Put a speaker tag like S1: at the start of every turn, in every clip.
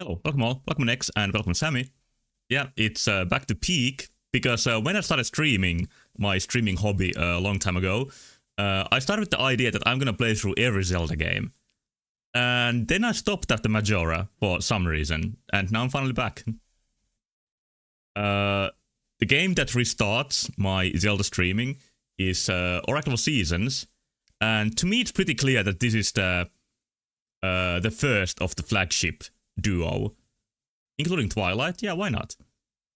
S1: Hello, welcome all, welcome Nex, and welcome Sammy. Yeah, it's back to peak, because when I started streaming, my streaming hobby a long time ago, I started with the idea that I'm gonna play through every Zelda game. And then I stopped at the Majora for some reason, and now I'm finally back. The game that restarts my Zelda streaming is Oracle of Seasons, and to me it's pretty clear that this is the first of the flagship duo, including Twilight. Yeah, why not?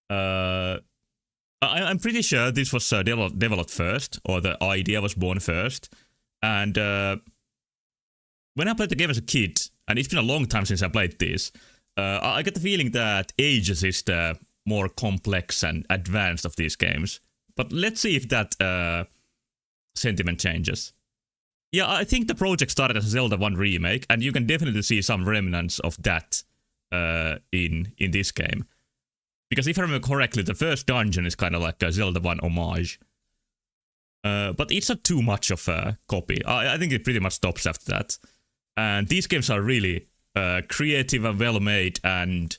S1: I'm pretty sure this was developed first, or the idea was born first. And when I played the game as a kid, and it's been a long time since I played this, I get the feeling that Ages is the more complex and advanced of these games. But let's see if that sentiment changes. Yeah, I think the project started as a Zelda 1 remake, and you can definitely see some remnants of that in this game. Because if I remember correctly, the first dungeon is kind of like a Zelda 1 homage. But it's not too much of a copy. I think it pretty much stops after that. And these games are really creative and well made, and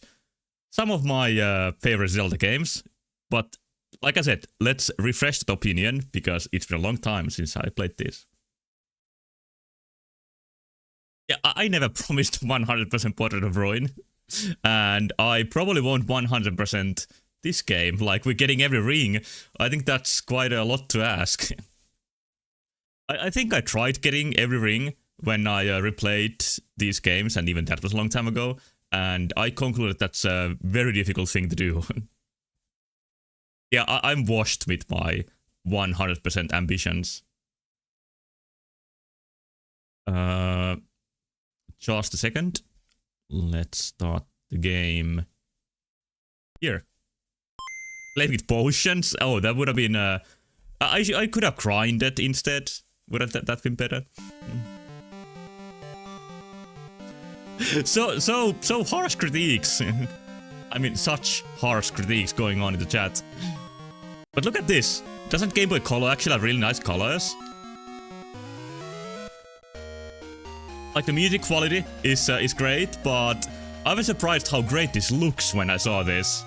S1: some of my favorite Zelda games. But like I said, let's refresh the opinion, because it's been a long time since I played this. Yeah, I never promised 100% Portrait of Ruin, and I probably won't 100% this game. Like, we're getting every ring. I think that's quite a lot to ask. I think I tried getting every ring when I replayed these games, and even that was a long time ago, and I concluded that's a very difficult thing to do. Yeah, I'm washed with my 100% ambitions. Just a second. Let's start the game here. Play with potions? Oh, that would have been I could have grinded instead. Would have that been better? So harsh critiques. I mean, such harsh critiques going on in the chat. But look at this. Doesn't Game Boy Color actually have really nice colors? Like, the music quality is great, but I was surprised how great this looks when I saw this.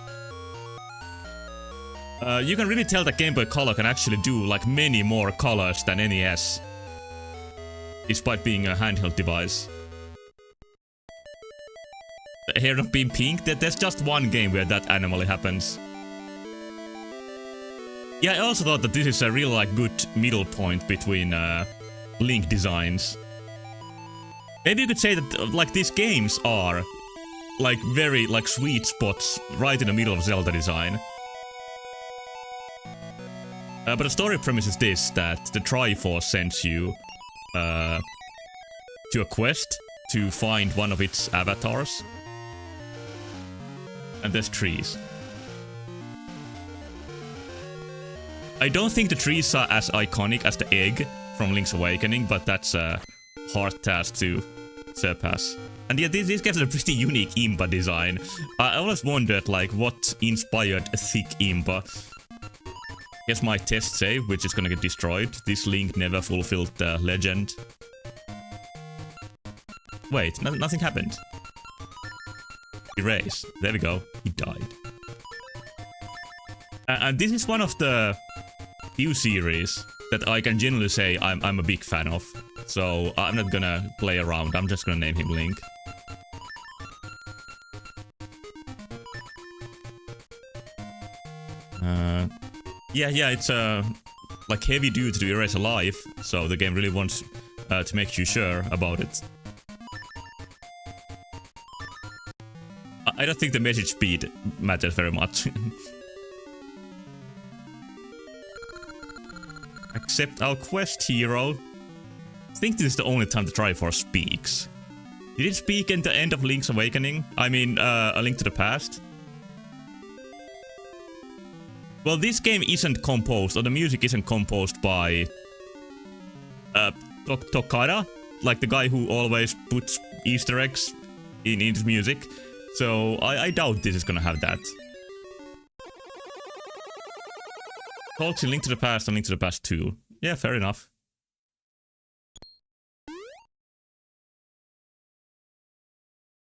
S1: You can really tell that Game Boy Color can actually do like many more colors than NES, despite being a handheld device. The hair not being pink, there's just one game where that anomaly happens. Yeah, I also thought that this is a real like good middle point between Link designs. Maybe you could say that like these games are like very like sweet spots right in the middle of Zelda design. But the story premise is this, that the Triforce sends you to a quest to find one of its avatars. And there's trees. I don't think the trees are as iconic as the egg from Link's Awakening, but that's a hard task to surpass. And yeah, these games are a pretty unique Impa design. I always wondered like what inspired a thick Impa. Here's my test save, which is gonna get destroyed. This Link never fulfilled the legend. Wait, nothing happened. Erase. There we go. He died. And this is one of the few series that I can genuinely say I'm a big fan of. So I'm not gonna play around, I'm just gonna name him Link. Yeah, it's like heavy duty to erase a life, so the game really wants to make you sure about it. I don't think the message speed matters very much. Accept our quest, hero. I think this is the only time the Triforce speaks. Did it speak in the end of Link's Awakening? I mean, A Link to the Past? Well, this game isn't composed, or the music isn't composed by Tokara, like the guy who always puts Easter eggs in his music. So I doubt this is gonna have that. Talks in Link to the Past and Link to the Past 2. Yeah, fair enough.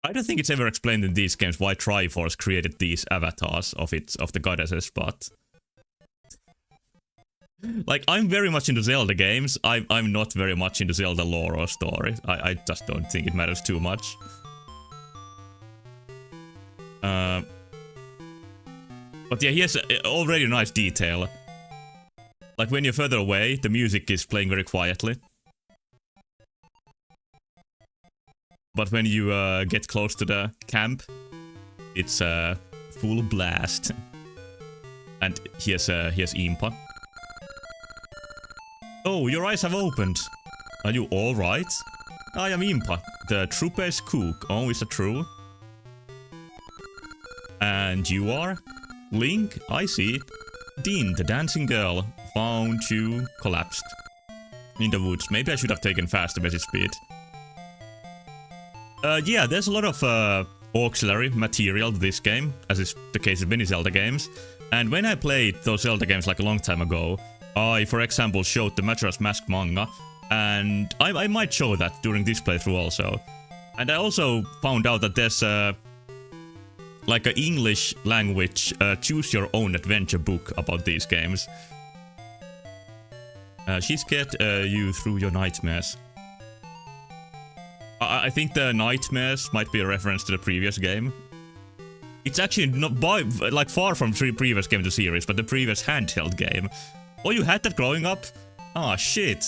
S1: I don't think it's ever explained in these games why Triforce created these avatars of the goddesses, but like, I'm very much into Zelda games. I'm not very much into Zelda lore or story. I just don't think it matters too much. But yeah, here's already a nice detail. Like, when you're further away, the music is playing very quietly. But when you get close to the camp, it's full blast. And here's Impa. Oh, your eyes have opened. Are you alright? I am Impa, the true-based cook. Oh, is that true? And you are? Link, I see. Dean, the dancing girl, found you collapsed in the woods. Maybe I should have taken faster message speed. Yeah, there's a lot of auxiliary material to this game, as is the case with many Zelda games. And when I played those Zelda games like a long time ago, I, for example, showed the Majora's Mask manga, and I might show that during this playthrough also. And I also found out that there's like an English language choose-your-own-adventure book about these games. She's get you through your nightmares. I think the nightmares might be a reference to the previous game. It's actually not like far from the previous game in the series, but the previous handheld game. Oh, you had that growing up? Ah, shit.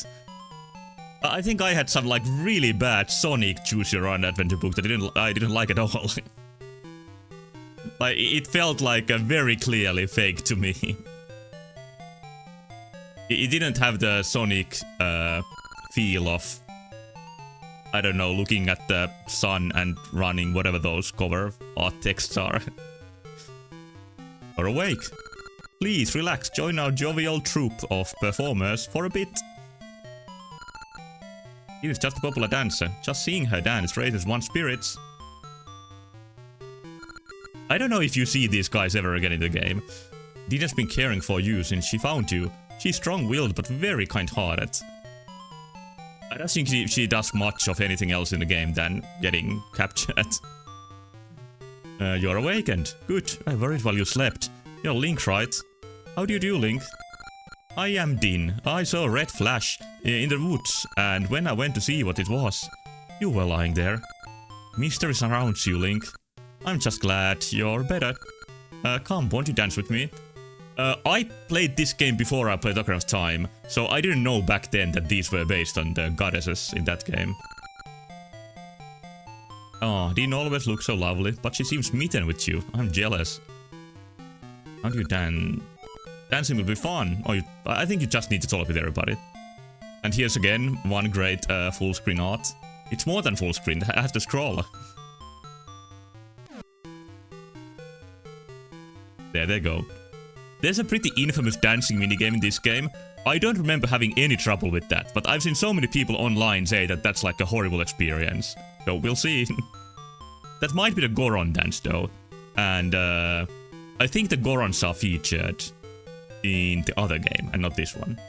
S1: I think I had some like really bad Sonic choose-your-own-adventure book that I didn't like at all. Like, it felt like a very clearly fake to me. It didn't have the Sonic feel of, I don't know, looking at the sun and running, whatever those cover art texts are. Or awake. Please relax, join our jovial troupe of performers for a bit. She is just a popular dancer. Just seeing her dance raises one's spirits. I don't know if you see these guys ever again in the game. Dina's been caring for you since she found you. She's strong-willed but very kind-hearted. I don't think she does much of anything else in the game than getting captured. You're awakened. Good. I worried while you slept. You're Link, right? How do you do, Link? I am Din. I saw a red flash in the woods, and when I went to see what it was, you were lying there. Mystery surrounds you, Link. I'm just glad you're better. Come, won't you dance with me? I played this game before I played Ocarina of Time, so I didn't know back then that these were based on the goddesses in that game. Oh, Din always looks so lovely, but she seems smitten with you. I'm jealous. How do you dance? Dancing will be fun. Oh, I think you just need to talk with everybody. And here's again one great full screen art. It's more than full screen, I have to scroll. There they go. There's a pretty infamous dancing minigame in this game. I don't remember having any trouble with that, but I've seen so many people online say that that's like a horrible experience. So we'll see. That might be the Goron dance though. And I think the Gorons are featured in the other game and not this one.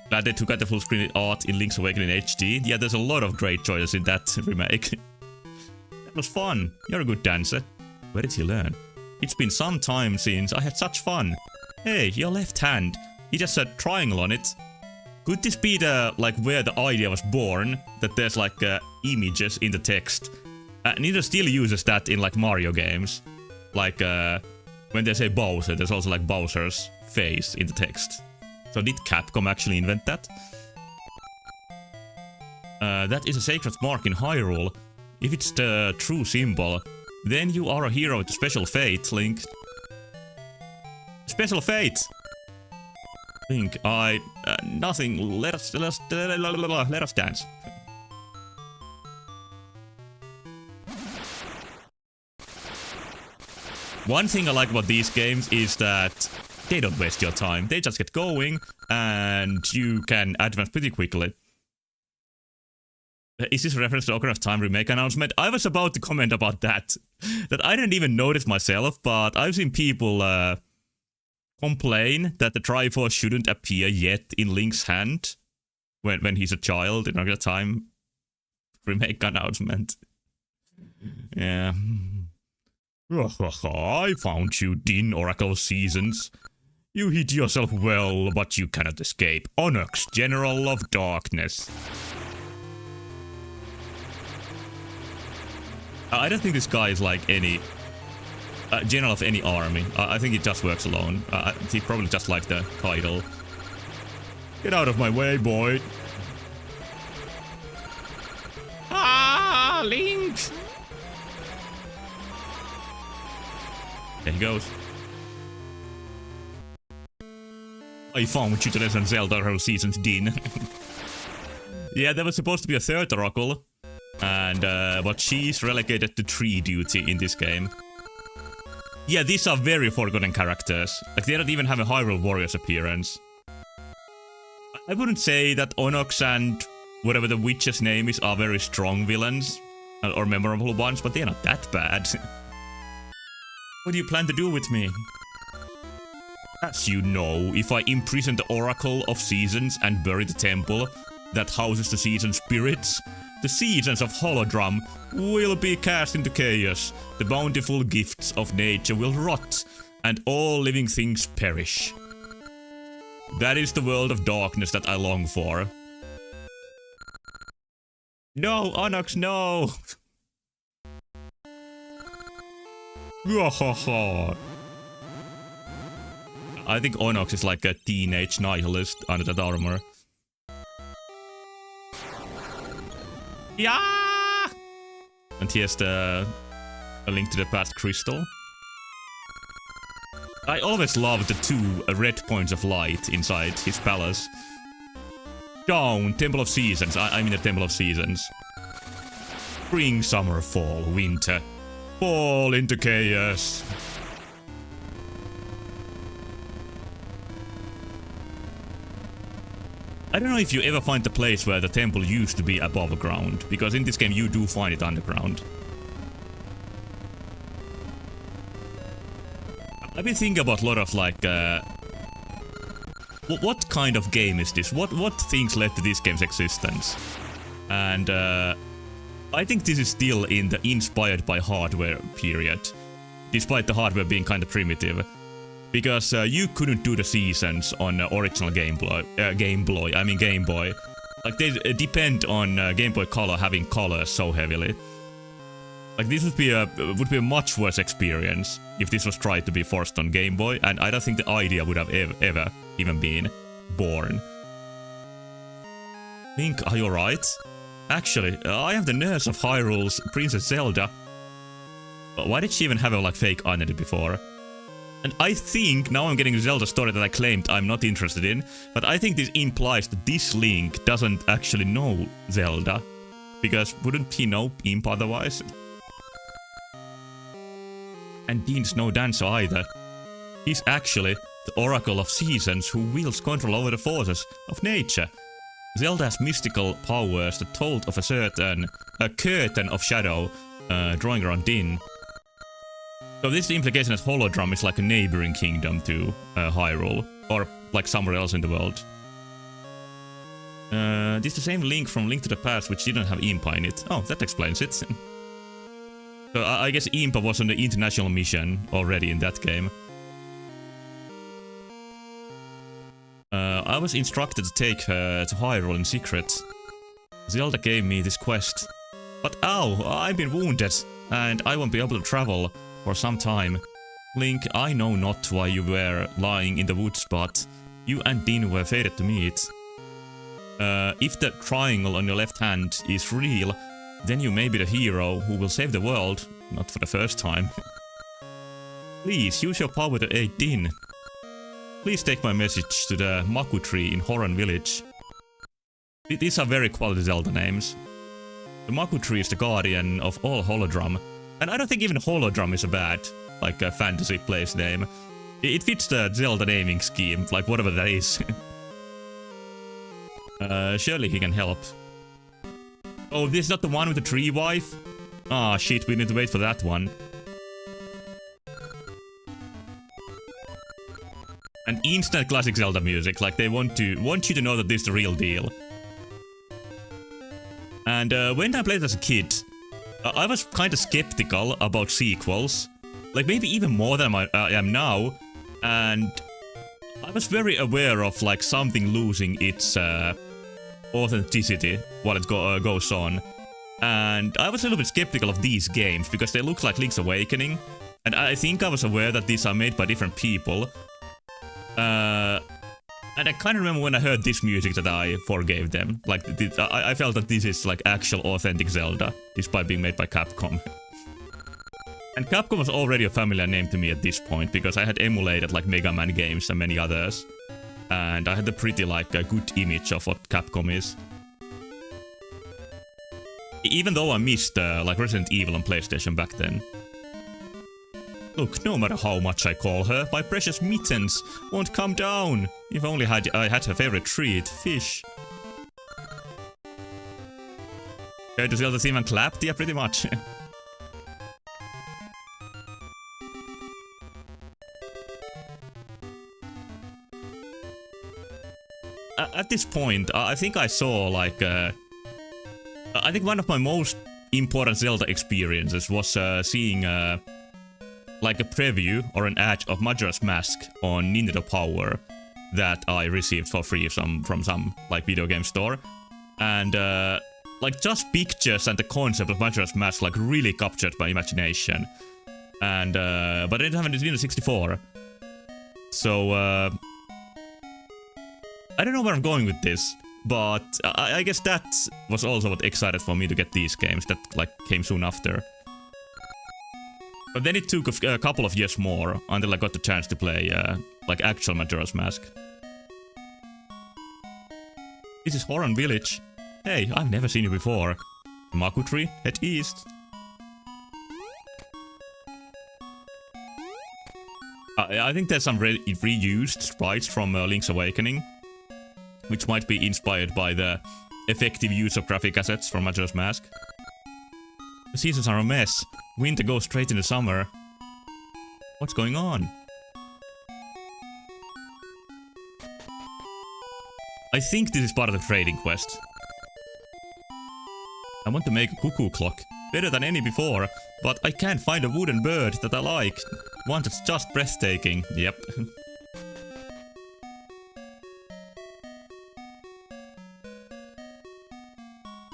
S1: Glad they took out the full screen art in Link's Awakening HD. Yeah, there's a lot of great choices in that remake. That was fun. You're a good dancer. Where did you learn? It's been some time since I had such fun. Hey, your left hand. You just said triangle on it. Could this be the, like, where the idea was born? That there's, like, images in the text. Nintendo still uses that in, like, Mario games. Like, when they say Bowser, there's also, like, Bowser's face in the text. So did Capcom actually invent that? That is a sacred mark in Hyrule. If it's the true symbol, then you are a hero with a special fate, Link. Special fate! Link, nothing. Let us dance. One thing I like about these games is that they don't waste your time. They just get going, and you can advance pretty quickly. Is this a reference to Ocarina of Time remake announcement? I was about to comment about that. That I didn't even notice myself, but I've seen people complain that the Triforce shouldn't appear yet in Link's hand when he's a child in Ocarina of Time. remake announcement. Yeah. I found you, Din Oracle Seasons. You hid yourself well, but you cannot escape. Onyx, General of Darkness. I don't think this guy is like any general of any army. I think he just works alone. He probably just like the title. Get out of my way, boy. Ah, Link! There he goes. I found you to Legend of Zelda Oracle Seasons, Din. Yeah, there was supposed to be a third Oracle. And, but she's relegated to tree duty in this game. Yeah, these are very forgotten characters. Like, they don't even have a Hyrule Warriors appearance. I wouldn't say that Onox and whatever the witch's name is are very strong villains. Or memorable ones, but they're not that bad. What do you plan to do with me? As you know, if I imprison the Oracle of Seasons and bury the temple that houses the season spirits, the seasons of Holodrum will be cast into chaos, the bountiful gifts of nature will rot, and all living things perish. That is the world of darkness that I long for. No, Onyx, no! I think Onyx is like a teenage nihilist under that armor. Yeah! And here's a Link to the Past crystal. I always loved the two red points of light inside his palace. Down, Temple of Seasons. I mean the Temple of Seasons. Spring, summer, fall, winter. Fall into chaos. I don't know if you ever find the place where the temple used to be above ground, because in this game you do find it underground. I've been thinking about a lot of like, what kind of game is this? What things led to this game's existence? And I think this is still in the inspired by hardware period, despite the hardware being kind of primitive. Because you couldn't do the seasons on original Game Boy. Like, they depend on Game Boy Color having colors so heavily. Like, this would be a much worse experience if this was tried to be forced on Game Boy, and I don't think the idea would have ever even been born. Link, are you alright? Actually, I am the nurse of Hyrule's Princess Zelda. But why did she even have a like fake identity before? And I think, now I'm getting a Zelda story that I claimed I'm not interested in, but I think this implies that this Link doesn't actually know Zelda. Because wouldn't he know Imp otherwise? And Din's no dancer either. He's actually the Oracle of Seasons who wields control over the forces of nature. Zelda has mystical powers that told of a curtain of shadow drawing around Din. So this is the implication that Holodrum is like a neighboring kingdom to Hyrule, or like somewhere else in the world. This is the same Link from Link to the Past, which didn't have Impa in it. Oh, that explains it. So I guess Impa was on the international mission already in that game. I was instructed to take her to Hyrule in secret. Zelda gave me this quest. But ow, I've been wounded, and I won't be able to travel for some time. Link, I know not why you were lying in the woods, but you and Din were fated to meet. If the triangle on your left hand is real, then you may be the hero who will save the world, not for the first time. Please, use your power to aid Din. Please take my message to the Maku tree in Horan village. These are very quality Zelda names. The Maku tree is the guardian of all Holodrum, and I don't think even Holodrum is a bad, like, a fantasy place name. It fits the Zelda naming scheme, like whatever that is. Surely he can help. Oh, this is not the one with the tree wife? Ah, shit, we need to wait for that one. And instant classic Zelda music, like they want you to know that this is the real deal. And when I played as a kid, I was kind of skeptical about sequels. Like maybe even more than I am now. And I was very aware of like something losing its authenticity while it goes on. And I was a little bit skeptical of these games because they look like Link's Awakening. And I think I was aware that these are made by different people. And I kind of remember when I heard this music that I forgave them. Like, I felt that this is like actual authentic Zelda, despite being made by Capcom. And Capcom was already a familiar name to me at this point, because I had emulated like Mega Man games and many others. And I had a pretty like a good image of what Capcom is. Even though I missed like Resident Evil on PlayStation back then. Look, no matter how much I call her, my precious mittens won't come down. If only I had her favorite treat, fish. Heard the Zelda theme and clapped? Yeah, pretty much. At this point, I think I saw like... I think one of my most important Zelda experiences was seeing... like a preview or an ad of Majora's Mask on Nintendo Power that I received for free from some like video game store. And like just pictures and the concept of Majora's Mask like really captured my imagination. And but I didn't have a Nintendo 64. So I don't know where I'm going with this, but I guess that was also what excited for me to get these games that like came soon after. But then it took a couple of years more until I got the chance to play like actual Majora's Mask. This is Horan Village. Hey, I've never seen you before. Maku Tree, head east. I think there's some reused sprites from Link's Awakening, which might be inspired by the effective use of graphic assets from Majora's Mask. The seasons are a mess. Winter goes straight into summer. What's going on? I think this is part of the trading quest. I want to make a cuckoo clock. Better than any before. But I can't find a wooden bird that I like. One that's just breathtaking. Yep.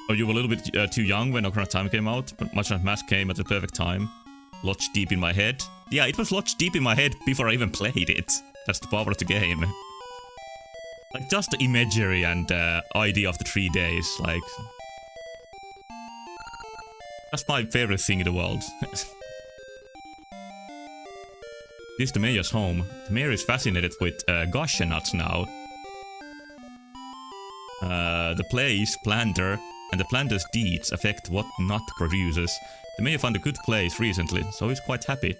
S1: Oh, you were a little bit too young when Ocarina of Time came out, but Majora's Mask came at the perfect time. Lodged deep in my head. Yeah, it was lodged deep in my head before I even played it. That's the power of the game. Like, just the imagery and idea of the 3 days, like... That's my favorite thing in the world. This is the mayor's home. The mayor is fascinated with gacha nuts now. The place, planter, and the planter's deeds affect what nut produces. The mayor found a good place recently, so he's quite happy.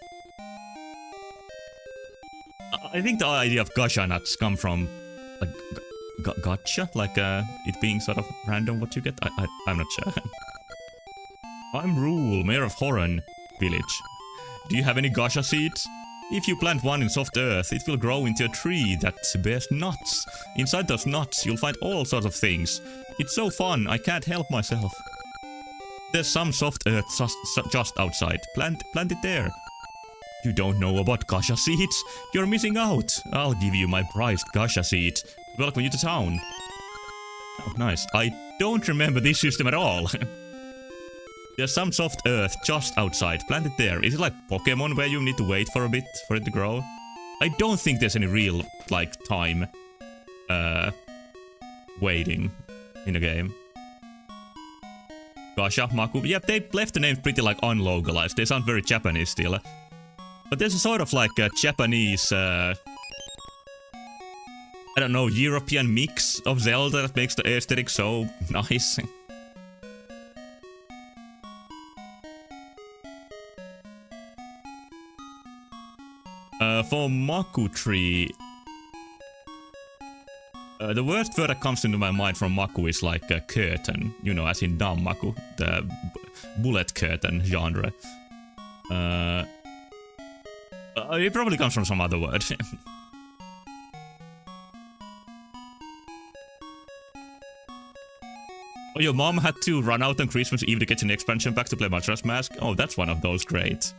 S1: I think the idea of gacha nuts come from like gacha, like it being sort of random what you get. I'm not sure. I'm Rule, mayor of Horan Village. Do you have any gacha seeds? If you plant one in soft earth, it will grow into a tree that bears nuts. Inside those nuts, you'll find all sorts of things. It's so fun, I can't help myself. There's some soft earth just outside. Plant it there. You don't know about gacha seeds? You're missing out. I'll give you my prized gacha seed. Welcome you to town. Oh, nice. I don't remember this system at all. There's some soft earth just outside. Plant it there. Is it like Pokemon where you need to wait for a bit for it to grow? I don't think there's any real, like, time waiting in the game. Gacha, Maku. Yeah, they left the names pretty, like, unlocalized. They sound very Japanese still. But there's a sort of, like, a Japanese, I don't know, European mix of Zelda that makes the aesthetic so nice. For Maku Tree, the worst word that comes into my mind from Maku is like a curtain, you know, as in Danmaku, the bullet curtain genre. It probably comes from some other word. Oh, your mom had to run out on Christmas Eve to get an expansion pack to play Majora's Mask? Oh, that's one of those great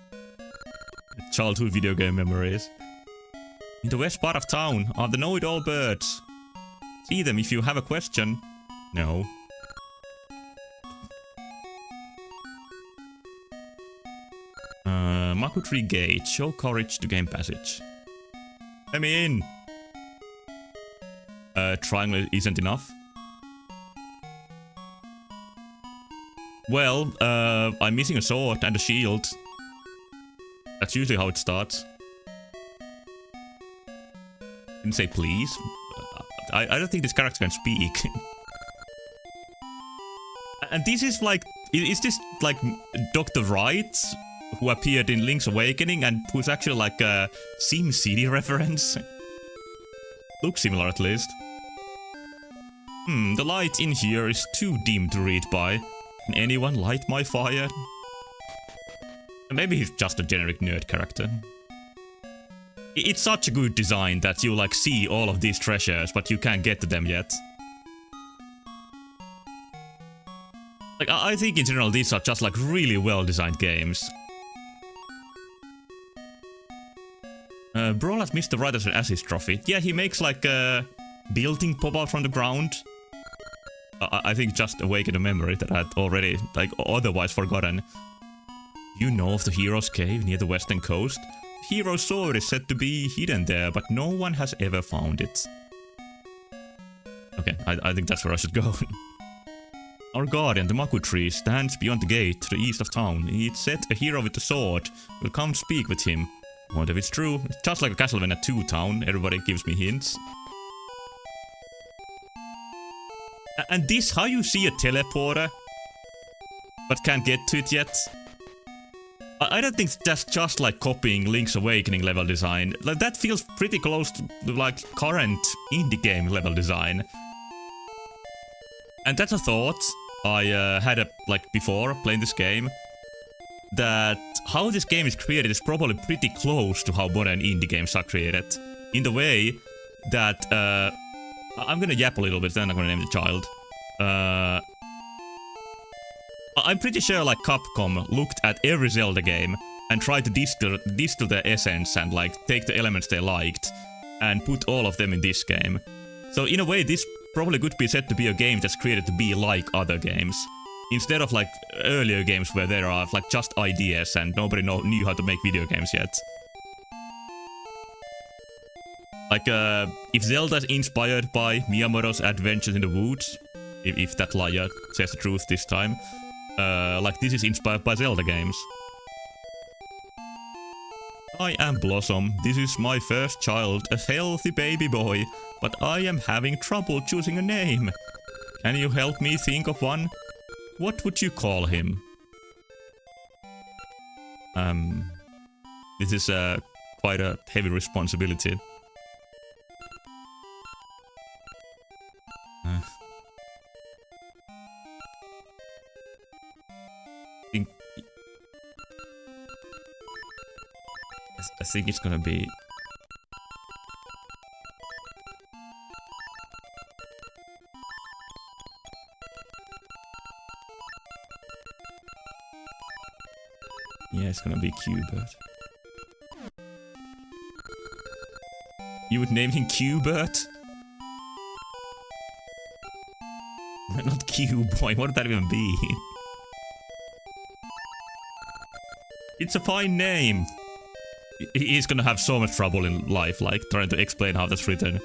S1: childhood video game memories. In the west part of town are the know-it-all birds. See them if you have a question. No. Maku Tree Gate. Show courage to gain passage. Let me in. Triangle isn't enough. Well, I'm missing a sword and a shield. That's usually how it starts. Didn't say please. I don't think this character can speak. And this is like... Is this like Dr. Wright, who appeared in Link's Awakening and who's actually like a SimCity reference? Looks similar at least. The light in here is too dim to read by. Can anyone light my fire? Maybe he's just a generic nerd character. It's such a good design that you like see all of these treasures, but you can't get to them yet. Like, I think in general these are just like really well designed games. Brawl has Mr. Right as an assist trophy. Yeah, he makes like a building pop out from the ground. I think just awakened a memory that I had already, like, otherwise forgotten. You know of the Hero's Cave near the western coast? The Hero's Sword is said to be hidden there, but no one has ever found it. Okay, I think that's where I should go. Our guardian, the Maku Tree, stands beyond the gate to the east of town. It's said a hero with the sword will come speak with him. Wonder if it's true. It's just like a Castlevania 2 town, everybody gives me hints. And this, how you see a teleporter, but can't get to it yet? I don't think that's just like copying Link's Awakening level design. Like, that feels pretty close to like current indie game level design. And that's a thought I had like before playing this game. That how this game is created is probably pretty close to how modern indie games are created. In the way that I'm gonna yap a little bit, then I'm gonna name the child. I'm pretty sure like Capcom looked at every Zelda game and tried to distill their essence and like take the elements they liked and put all of them in this game. So in a way this probably could be said to be a game that's created to be like other games. Instead of like earlier games where there are like just ideas and nobody knew how to make video games yet. Like, if Zelda is inspired by Miyamoto's Adventures in the Woods, if that liar says the truth this time, like this is inspired by Zelda games. I am Blossom. This is my first child, a healthy baby boy, but I am having trouble choosing a name. Can you help me think of one? What would you call him? This is quite a heavy responsibility. I think it's gonna be... Yeah, it's gonna be Q-Bird. You would name him Q-Bird? Not Q-Boy, what would that even be? It's a fine name! He's gonna have so much trouble in life, like, trying to explain how that's written.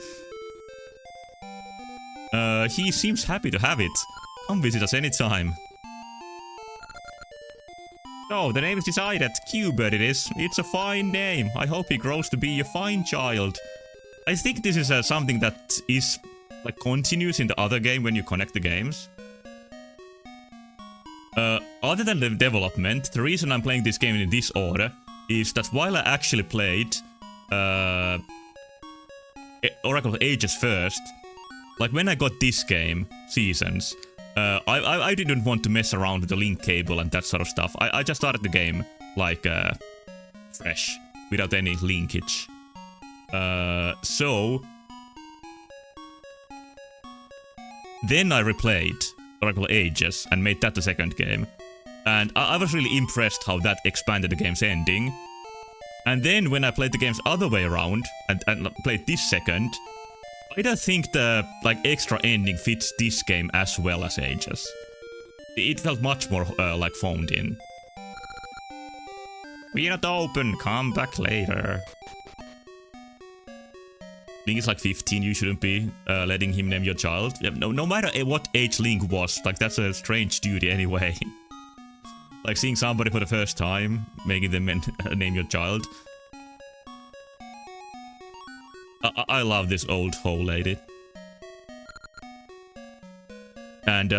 S1: He seems happy to have it. Come visit us anytime. Oh, the name is decided. Q-Bird it is. It's a fine name. I hope he grows to be a fine child. I think this is something that is, like, continuous in the other game when you connect the games. Other than the development, the reason I'm playing this game in this order is that while I actually played Oracle of Ages first, like when I got this game, Seasons, I didn't want to mess around with the link cable and that sort of stuff. I just started the game like fresh, without any linkage. So then I replayed Oracle Ages and made that the second game. And I was really impressed how that expanded the game's ending. And then when I played the game's other way around and played this second, I don't think the like extra ending fits this game as well as Ages. It felt much more like phoned in. We're not open, come back later. Link is like 15, you shouldn't be letting him name your child. No matter what age Link was, like that's a strange duty anyway. Like seeing somebody for the first time, making them name your child. I love this old hoe lady. And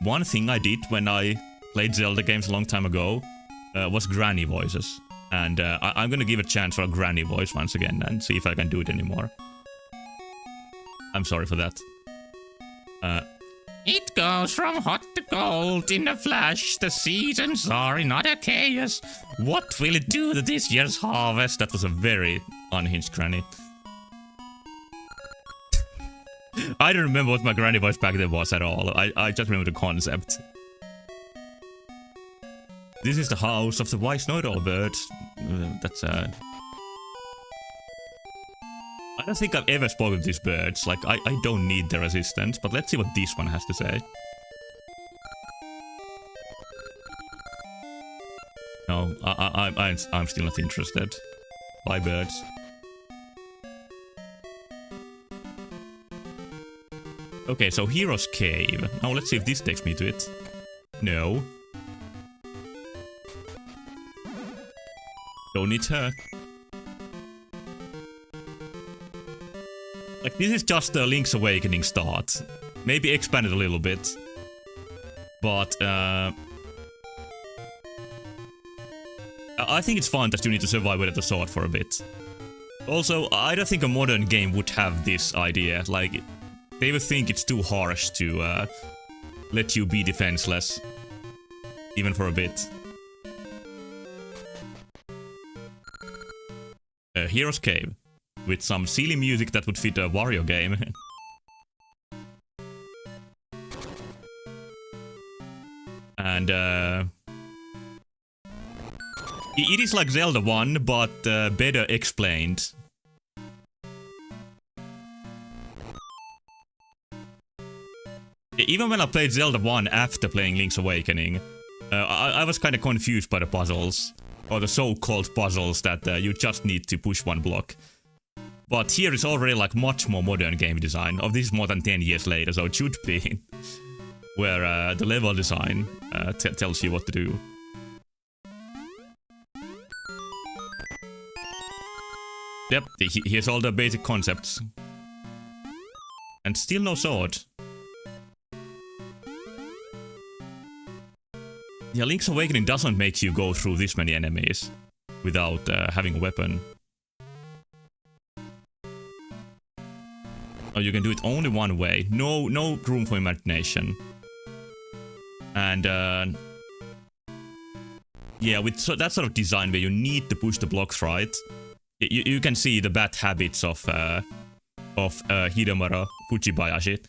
S1: one thing I did when I played Zelda games a long time ago was granny voices. And I'm gonna give a chance for a granny voice once again and see if I can do it anymore. I'm sorry for that. It goes from hot to cold in a flash. The seasons are in utter chaos. What will it do to this year's harvest? That was a very unhinged granny. I don't remember what my granny voice back then was at all. I just remember the concept. This is the house of the wise-noted old birds. That's I don't think I've ever spoken to these birds. Like, I don't need their assistance, but let's see what this one has to say. No, I'm still not interested. Bye, birds. Okay, so Hero's Cave. Now let's see if this takes me to it. No. Don't need her. Like, this is just the Link's Awakening start. Maybe expanded a little bit. But, I think it's fun that you need to survive without the sword for a bit. Also, I don't think a modern game would have this idea. Like, they would think it's too harsh to let you be defenseless. Even for a bit. Hero's Cave. With some silly music that would fit a Wario game. And it is like Zelda 1, but better explained. Even when I played Zelda 1 after playing Link's Awakening, I was kind of confused by the puzzles. Or the so-called puzzles that you just need to push one block. But here is already like much more modern game design. This is more than 10 years later, so it should be. Where the level design tells you what to do. Yep, here's all the basic concepts. And still no sword. Yeah, Link's Awakening doesn't make you go through this many enemies without having a weapon. Oh, you can do it only one way. No room for imagination. And yeah, with that sort of design where you need to push the blocks right, you can see the bad habits of Hidemaro Fujibayashi,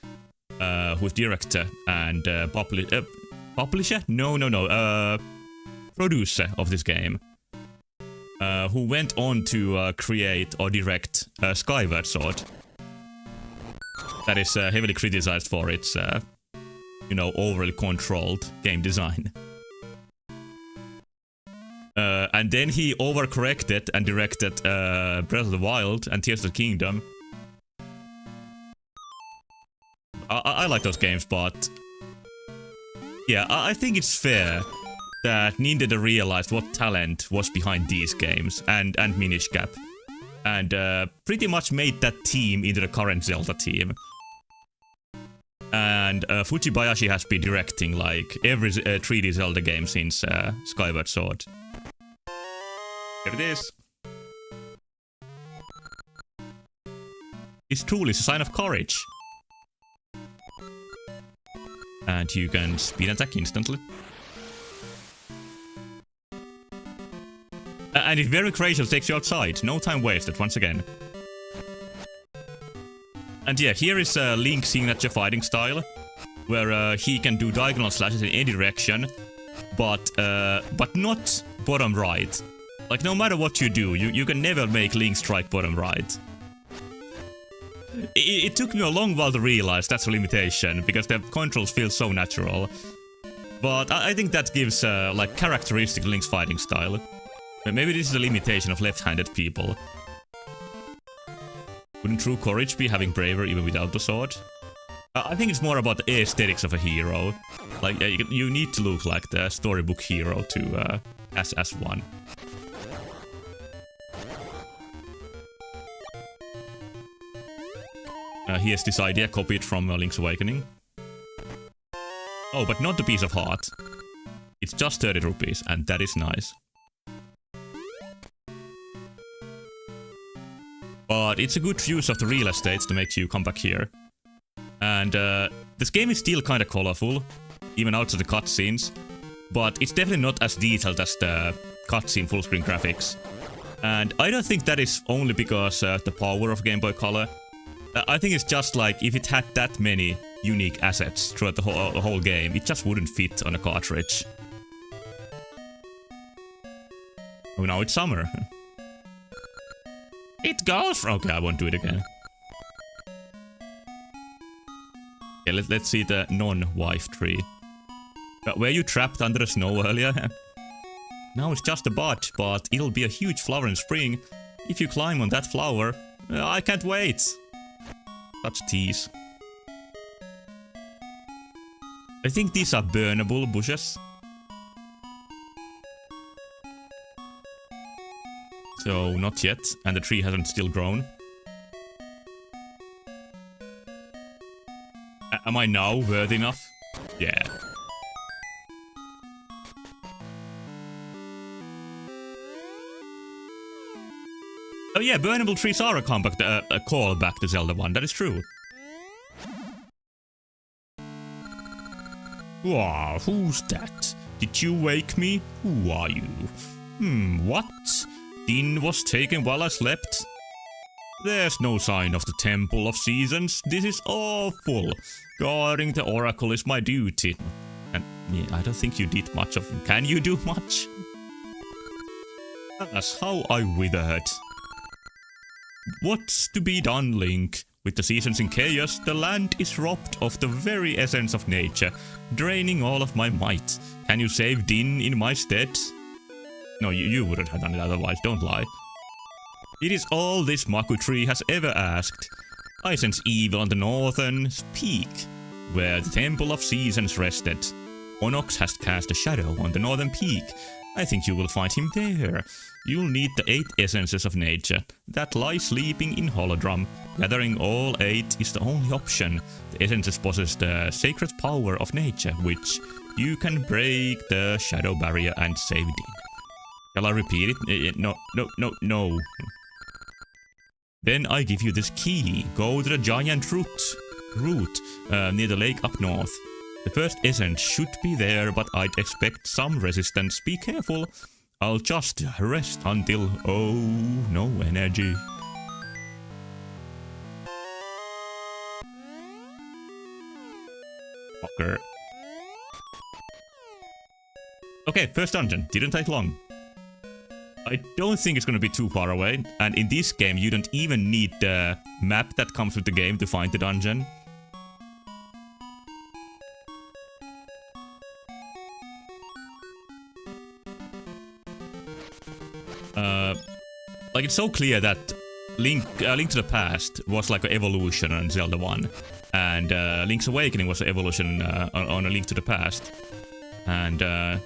S1: who's director and publisher? No. Producer of this game. Who went on to create or direct Skyward Sword. That is heavily criticized for its, you know, overly controlled game design. And then he overcorrected and directed Breath of the Wild and Tears of the Kingdom. I like those games, but yeah, I think it's fair that Nintendo realized what talent was behind these games and Minish Cap, and pretty much made that team into the current Zelda team. And Fujibayashi has been directing like every 3D Zelda game since Skyward Sword. Here it is. It's truly a sign of courage. And you can speed attack instantly. And it very gracious takes you outside. No time wasted once again. And yeah, here is Link's signature fighting style. where he can do diagonal slashes in any direction, but not bottom right. Like, no matter what you do, you can never make Link strike bottom right. It took me a long while to realize that's a limitation, because the controls feel so natural. But I think that gives, like, characteristic Link's fighting style. Maybe this is a limitation of left-handed people. Wouldn't true courage be having braver even without the sword? I think it's more about the aesthetics of a hero. Like, you need to look like the storybook hero to, as one. He has this idea copied from Link's Awakening. Oh, but not the piece of heart. It's just 30 rupees, and that is nice. But it's a good use of the real estate to make you come back here. And this game is still kinda colorful, even outside the cutscenes. But it's definitely not as detailed as the cutscene full-screen graphics. And I don't think that is only because the power of Game Boy Color. I think it's just like, if it had that many unique assets throughout the whole game, it just wouldn't fit on a cartridge. Oh, now it's summer. It goes! Okay, I won't do it again. Okay, let's see the non-wife tree. Were you trapped under the snow earlier? Now it's just a bud, but it'll be a huge flower in spring. If you climb on that flower, I can't wait. Such tease. I think these are burnable bushes. So, not yet, and the tree hasn't still grown. Am I now worthy enough? Yeah. Oh yeah, burnable trees are a callback to Zelda 1, that is true. Wow, who's that? Did you wake me? Who are you? What? Din was taken while I slept? There's no sign of the Temple of Seasons. This is awful. Guarding the Oracle is my duty. And yeah, I don't think you did much of it. Can you do much? That's how I withered. What's to be done, Link? With the seasons in chaos, the land is robbed of the very essence of nature, draining all of my might. Can you save Din in my stead? No, you wouldn't have done it otherwise, don't lie. It is all this Maku tree has ever asked. I sense evil on the northern peak, where the Temple of Seasons rested. Onox has cast a shadow on the northern peak. I think you will find him there. You'll need the 8 essences of nature that lie sleeping in Holodrum. Gathering all 8 is the only option. The essences possess the sacred power of nature, which you can break the shadow barrier and save Din. Shall I repeat it? No. Then I give you this key. Go to the giant root near the lake up north. The first essence should be there, but I'd expect some resistance. Be careful. I'll just rest until... oh, no energy. Fucker. Okay, first dungeon. Didn't take long. I don't think it's gonna be too far away, and in this game you don't even need the map that comes with the game to find the dungeon. Like, it's so clear that Link to the Past was like an evolution on Zelda 1, and Link's Awakening was an evolution on A Link to the Past. And yeah,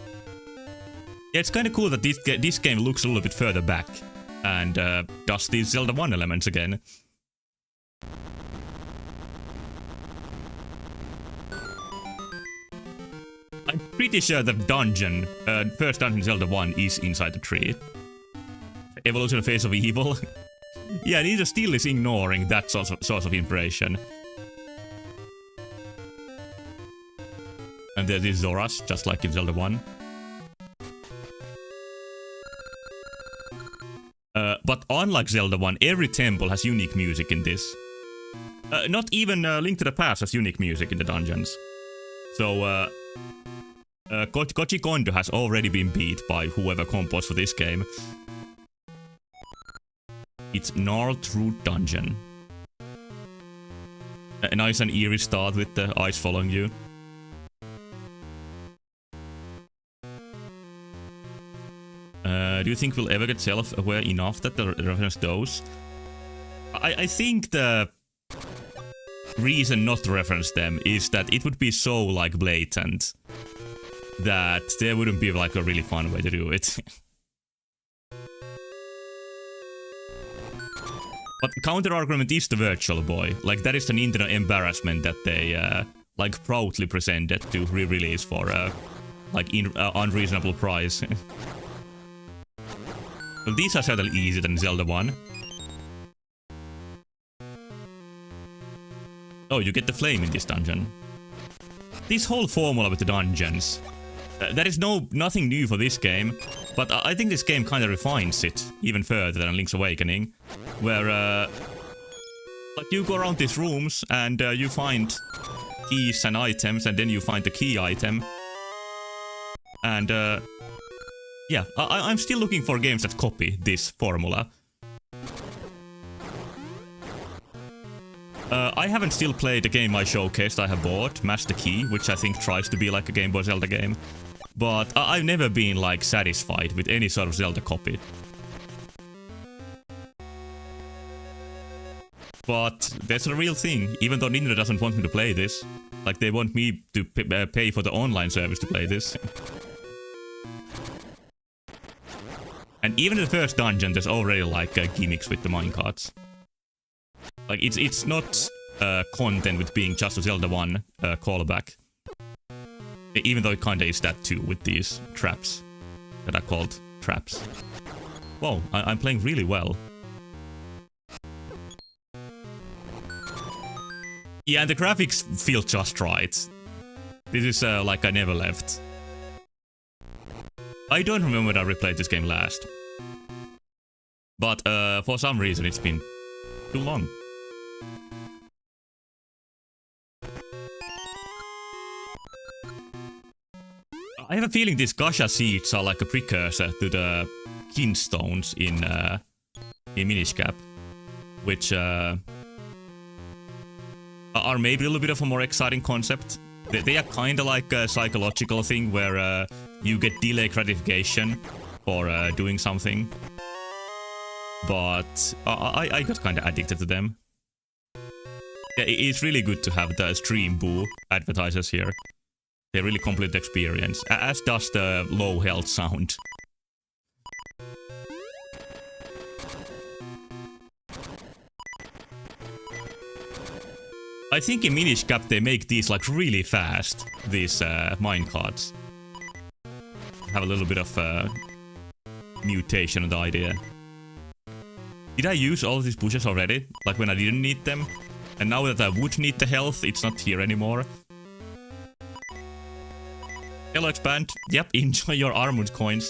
S1: it's kind of cool that this game looks a little bit further back and does these Zelda 1 elements again. I'm pretty sure the dungeon, first dungeon in Zelda 1 is inside the tree. Evolution of Face of Evil. Yeah, Ninja still is ignoring that source of inspiration. And there is Zoras, just like in Zelda 1. But unlike Zelda 1, every temple has unique music in this. Not even Link to the Past has unique music in the dungeons. So, Koji Kondo has already been beat by whoever composed for this game. It's Gnarled Root Dungeon. A nice and eerie start with the eyes following you. Do you think we'll ever get self-aware enough that the reference those? I think the reason not to reference them is that it would be so like blatant that there wouldn't be like a really fun way to do it. But counter-argument is the Virtual Boy. Like, that is an internal embarrassment that they, like, proudly presented to re-release for, like, unreasonable price. Well, these are certainly easier than Zelda 1. Oh, you get the flame in this dungeon. This whole formula with the dungeons, that is nothing new for this game, but I think this game kind of refines it even further than Link's Awakening, where like you go around these rooms and you find keys and items, and then you find the key item, and yeah, I'm still looking for games that copy this formula. I haven't still played the game I showcased I have bought, Master Key, which I think tries to be like a Game Boy Zelda game. But I've never been, like, satisfied with any sort of Zelda copy. But that's a real thing, even though Nintendo doesn't want me to play this. Like, they want me to pay for the online service to play this. And even in the first dungeon, there's already, like, gimmicks with the minecarts. Like, it's not content with being just a Zelda 1 callback. Even though it kinda is that too, with these traps that are called traps. Whoa, I'm playing really well. Yeah, and the graphics feel just right. This is like I never left. I don't remember when I replayed this game last. But for some reason it's been too long. I have a feeling these Gasha seeds are like a precursor to the Kinstones in Minish Cap, which are maybe a little bit of a more exciting concept. They are kind of like a psychological thing where you get delay gratification for doing something. But I got kind of addicted to them. Yeah, it's really good to have the Stream Boo advertisers here. They really complete the experience, as does the low health sound. I think in Minish Cap they make these like really fast, these minecarts. Have a little bit of mutation of the idea. Did I use all of these bushes already? Like when I didn't need them? And now that I would need the health, it's not here anymore. Hello, Expand. Yep, enjoy your Armut coins.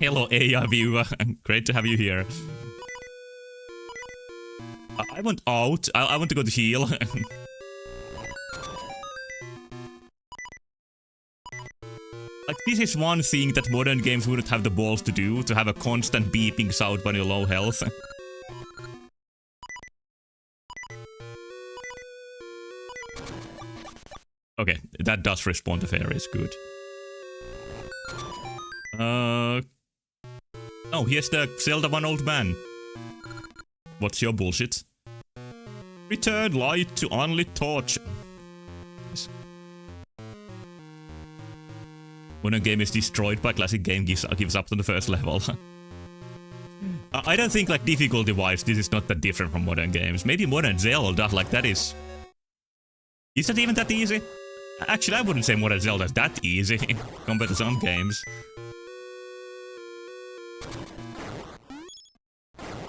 S1: Hello, AI viewer. Great to have you here. I want out. I want to go to heal. Like, this is one thing that modern games wouldn't have the balls to do, to have a constant beeping sound when you're low health. Okay, that does respawn the fairies, good. Oh, here's the Zelda 1 old man. What's your bullshit? Return light to unlit torch. When a game is destroyed by classic game gives up on the first level. I don't think, like, difficulty-wise, this is not that different from modern games. Maybe modern Zelda, like, that is... Is that even that easy? Actually, I wouldn't say modern Zelda is that easy, compared to some games.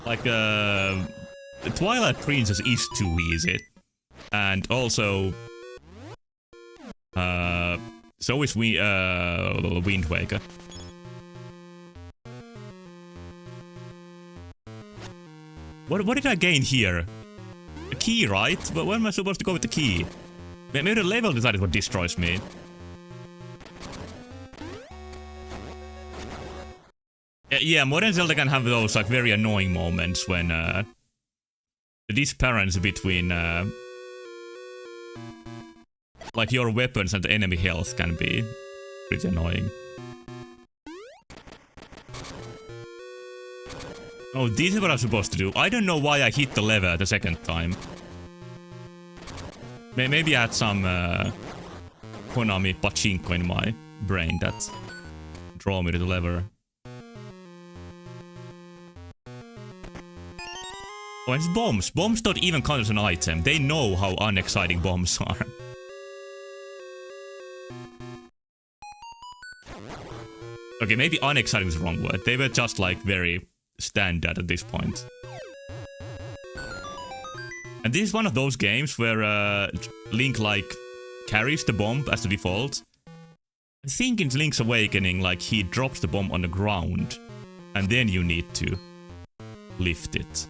S1: Like, Twilight Princess is too easy. And also... so is Wind Waker. What did I gain here? A key, right? But where am I supposed to go with the key? Maybe the level design is what destroys me. Yeah, modern Zelda can have those like very annoying moments when the disparity between like your weapons and the enemy health can be pretty annoying. Oh, this is what I'm supposed to do. I don't know why I hit the lever the second time. Maybe I had some Konami pachinko in my brain that draw me to the lever. Oh, it's bombs. Bombs don't even count as an item. They know how unexciting bombs are. Okay, maybe unexciting is the wrong word. They were just like very standard at this point. And this is one of those games where Link like carries the bomb as the default. I think in Link's Awakening, like he drops the bomb on the ground and then you need to lift it.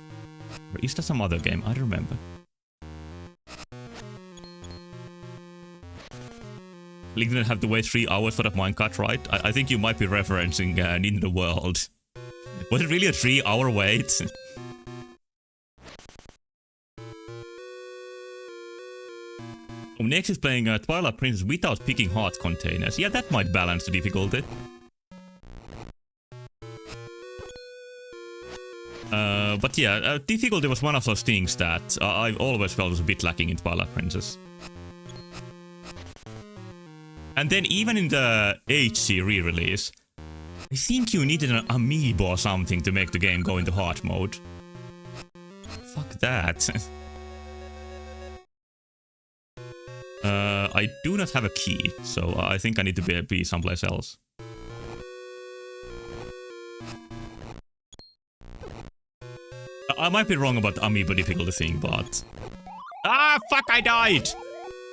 S1: Or is that some other game? I don't remember. Link didn't have to wait 3 hours for that minecart, right? I think you might be referencing Nintendo World. Was it really a 3-hour wait? Next is playing Twilight Princess without picking heart containers. Yeah, that might balance the difficulty. But yeah, difficulty was one of those things that I've always felt was a bit lacking in Twilight Princess. And then even in the HC re-release, I think you needed an amiibo or something to make the game go into hard mode. Fuck that. I do not have a key, so I think I need to be someplace else. I might be wrong about the amiibo difficulty thing, but... Ah, fuck, I died!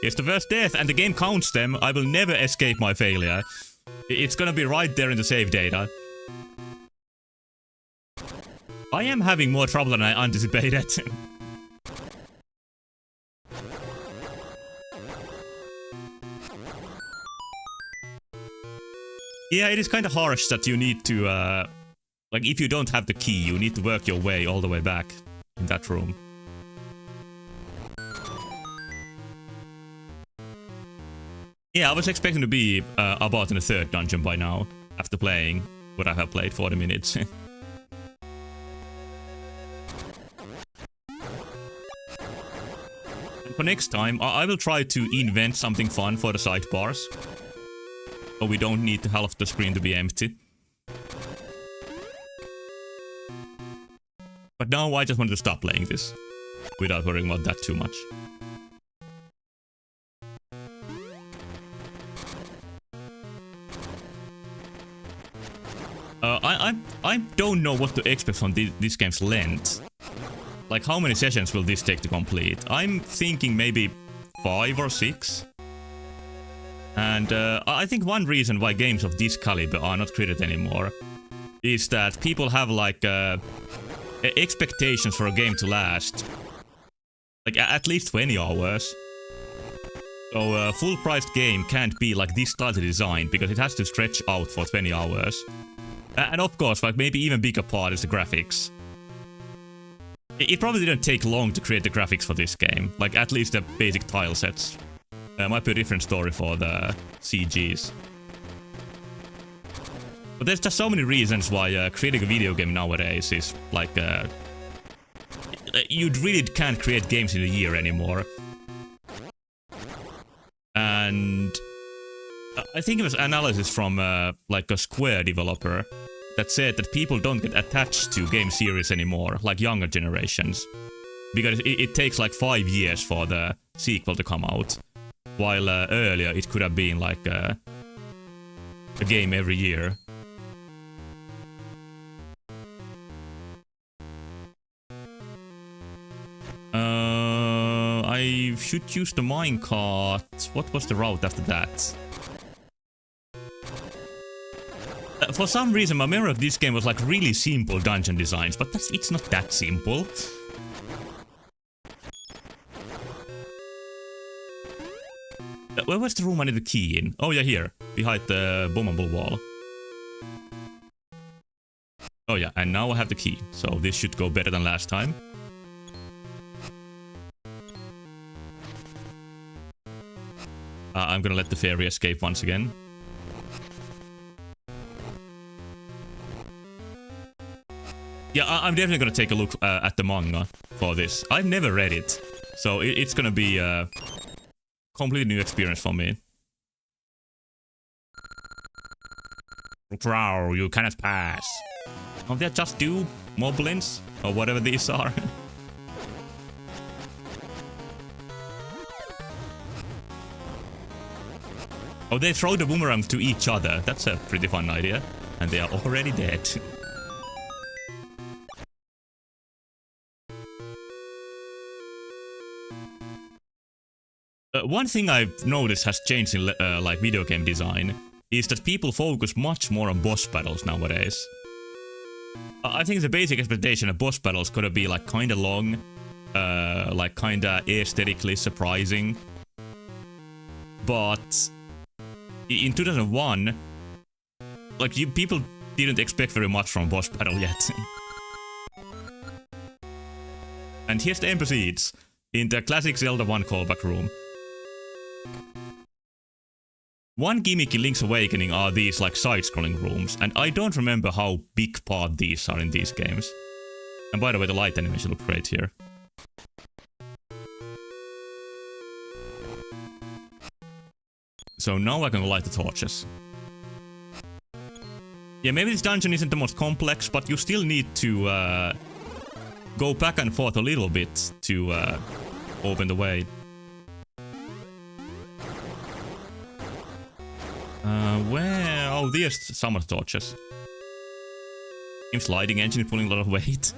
S1: It's the first death, and the game counts them. I will never escape my failure. It's gonna be right there in the save data. I am having more trouble than I anticipated. Yeah, it is kind of harsh that you need to, like, if you don't have the key, you need to work your way all the way back in that room. Yeah, I was expecting to be about in the 3rd dungeon by now, after playing what I have played 40 minutes. For next time, I will try to invent something fun for the sidebars. So we don't need half the screen to be empty. But now I just want to stop playing this, without worrying about that too much. I don't know what to expect from this game's length. Like, how many sessions will this take to complete? I'm thinking maybe 5 or 6. And I think one reason why games of this caliber are not created anymore is that people have like expectations for a game to last like at least 20 hours. So a full-priced game can't be like this tightly designed because it has to stretch out for 20 hours. And of course, like maybe even bigger part is the graphics. It probably didn't take long to create the graphics for this game, like at least the basic tile sets. Might be a different story for the CGs. But there's just so many reasons why creating a video game nowadays is like... you really can't create games in a year anymore. And... I think it was analysis from like a Square developer that said that people don't get attached to game series anymore, like younger generations. Because it takes like 5 years for the sequel to come out. While earlier it could have been like a game every year. I should use the minecart. What was the route after that? For some reason, my memory of this game was like really simple dungeon designs, but it's not that simple. where's the room I need the key in? Oh yeah, here. Behind the bombable wall. Oh yeah, and now I have the key. So this should go better than last time. I'm gonna let the fairy escape once again. Yeah, I'm definitely gonna take a look at the manga for this. I've never read it, so it's gonna be a completely new experience for me. Wow, you cannot pass. Oh, they're just two moblins, or whatever these are. Oh, they throw the boomerang to each other. That's a pretty fun idea. And they are already dead. One thing I've noticed has changed in like video game design is that people focus much more on boss battles nowadays. I think the basic expectation of boss battles gonna be like kinda long, like kinda aesthetically surprising. But in 2001, like people didn't expect very much from a boss battle yet. And here's the end seeds in the classic Zelda 1 callback room. One gimmick in Link's Awakening are these like side-scrolling rooms, and I don't remember how big part these are in these games. And by the way, the light animation looks great here. So now I can light the torches. Yeah, maybe this dungeon isn't the most complex, but you still need to go back and forth a little bit to open the way. Where? Oh, there's some of the torches. Game's lighting engine is pulling a lot of weight.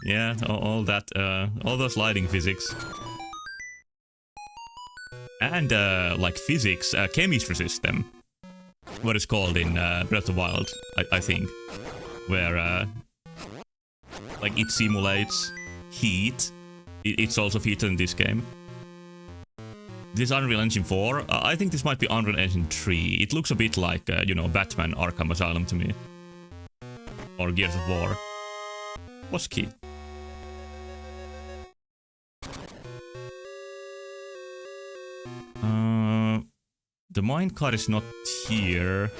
S1: Yeah, all that, all those lighting physics. And, like physics, chemistry system. What it's called in Breath of the Wild, I think. Where, like it simulates heat. It's also featured in this game. This is Unreal Engine 4. I think this might be Unreal Engine 3. It looks a bit like, you know, Batman Arkham Asylum to me. Or Gears of War. What's key? The minecart is not here.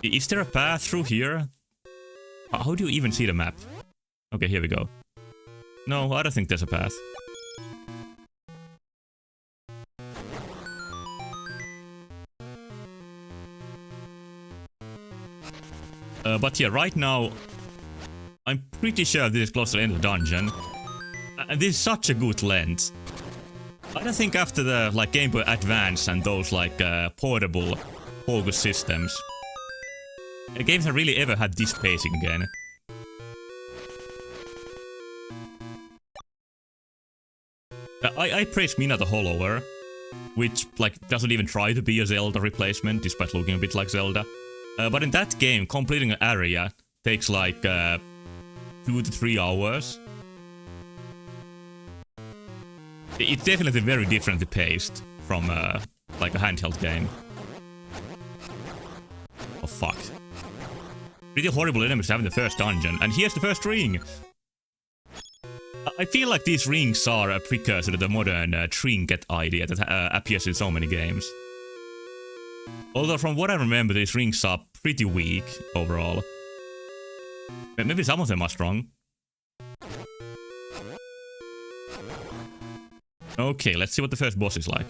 S1: Is there a path through here? How do you even see the map? Okay, here we go. No, I don't think there's a path. But yeah, right now, I'm pretty sure this is close to the end of the dungeon. And this is such a good length. I don't think after the like Game Boy Advance and those like portable focus systems, games have really ever had this pacing again. I praise Mina the Hollower, which like doesn't even try to be a Zelda replacement, despite looking a bit like Zelda. But in that game, completing an area takes like 2 to 3 hours. It's definitely very differently paced from like a handheld game. Oh fuck. Pretty horrible enemies to have in the first dungeon. And here's the first ring! I feel like these rings are a precursor to the modern trinket idea that appears in so many games. Although from what I remember, these rings are pretty weak overall. Maybe some of them are strong. Okay, let's see what the first boss is like.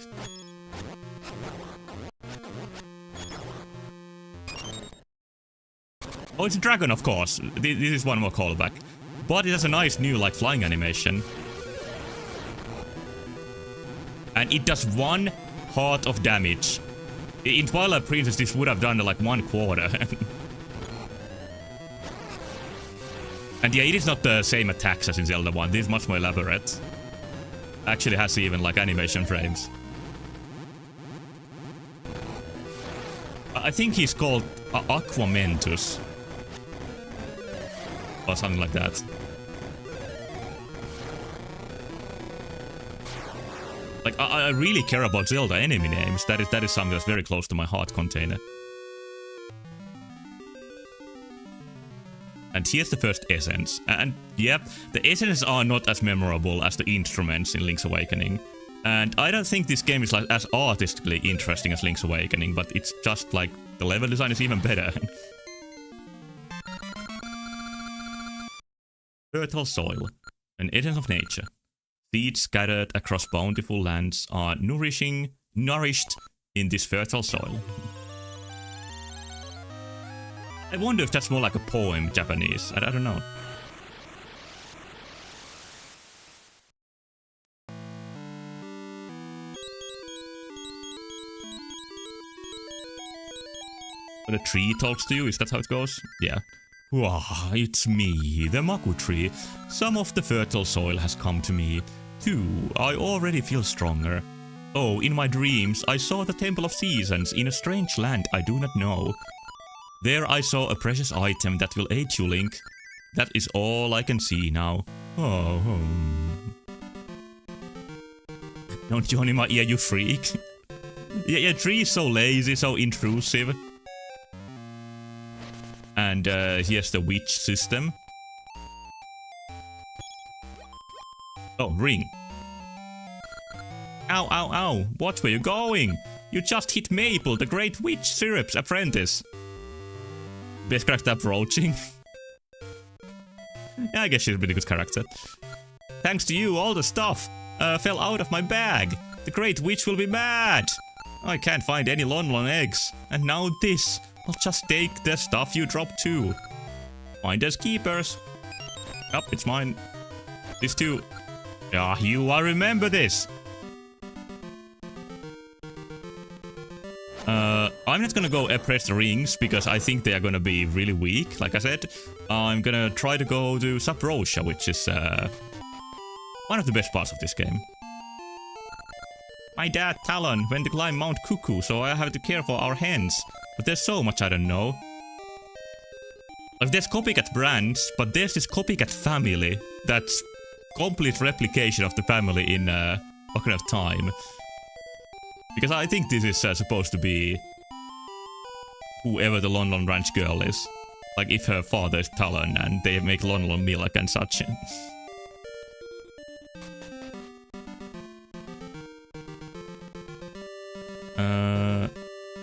S1: Oh, it's a dragon, of course. This is one more callback. But it has a nice new, like, flying animation. And it does 1 heart of damage. In Twilight Princess, this would have done, like, 1/4. And yeah, it is not the same attacks as in Zelda 1. This is much more elaborate. Actually has even, like, animation frames. I think he's called Aquamentus. Or something like that. Like, I really care about Zelda enemy names. That is something that's very close to my heart container. And here's the first essence. And yep, the essences are not as memorable as the instruments in Link's Awakening. And I don't think this game is like as artistically interesting as Link's Awakening, but it's just like the level design is even better. Fertile soil, an essence of nature. Seeds scattered across bountiful lands are nourished in this fertile soil. I wonder if that's more like a poem, Japanese. I don't know. But a tree talks to you, is that how it goes? Yeah. Wah, it's me, the Maku tree. Some of the fertile soil has come to me, too. I already feel stronger. Oh, in my dreams, I saw the Temple of Seasons in a strange land I do not know. There I saw a precious item that will aid you, Link. That is all I can see now. Oh. Don't yawn in my ear, you freak. Yeah, tree is so lazy, so intrusive. And here's the witch system. Oh, ring. Ow, ow, ow. Watch where you're going. You just hit Maple, the great witch syrup's apprentice. Best character approaching. Yeah, I guess she's a pretty good character. Thanks to you, all the stuff fell out of my bag. The great witch will be mad. I can't find any Lon eggs. And now this. I'll just take the stuff you dropped too. Finders keepers. Yup, it's mine. This too. Ah, I remember this. I'm not gonna go press the rings because I think they are gonna be really weak. Like I said, I'm gonna try to go to Sub Rosa, which is one of the best parts of this game. My dad Talon went to climb Mount Cuckoo, so I have to care for our hens. But there's so much I don't know. Like, there's copycat brands, but there's this copycat family that's complete replication of the family in Ocarina of Time. Because I think this is supposed to be whoever the Lon Ranch girl is. Like, if her father is Talon and they make Lon milk and such.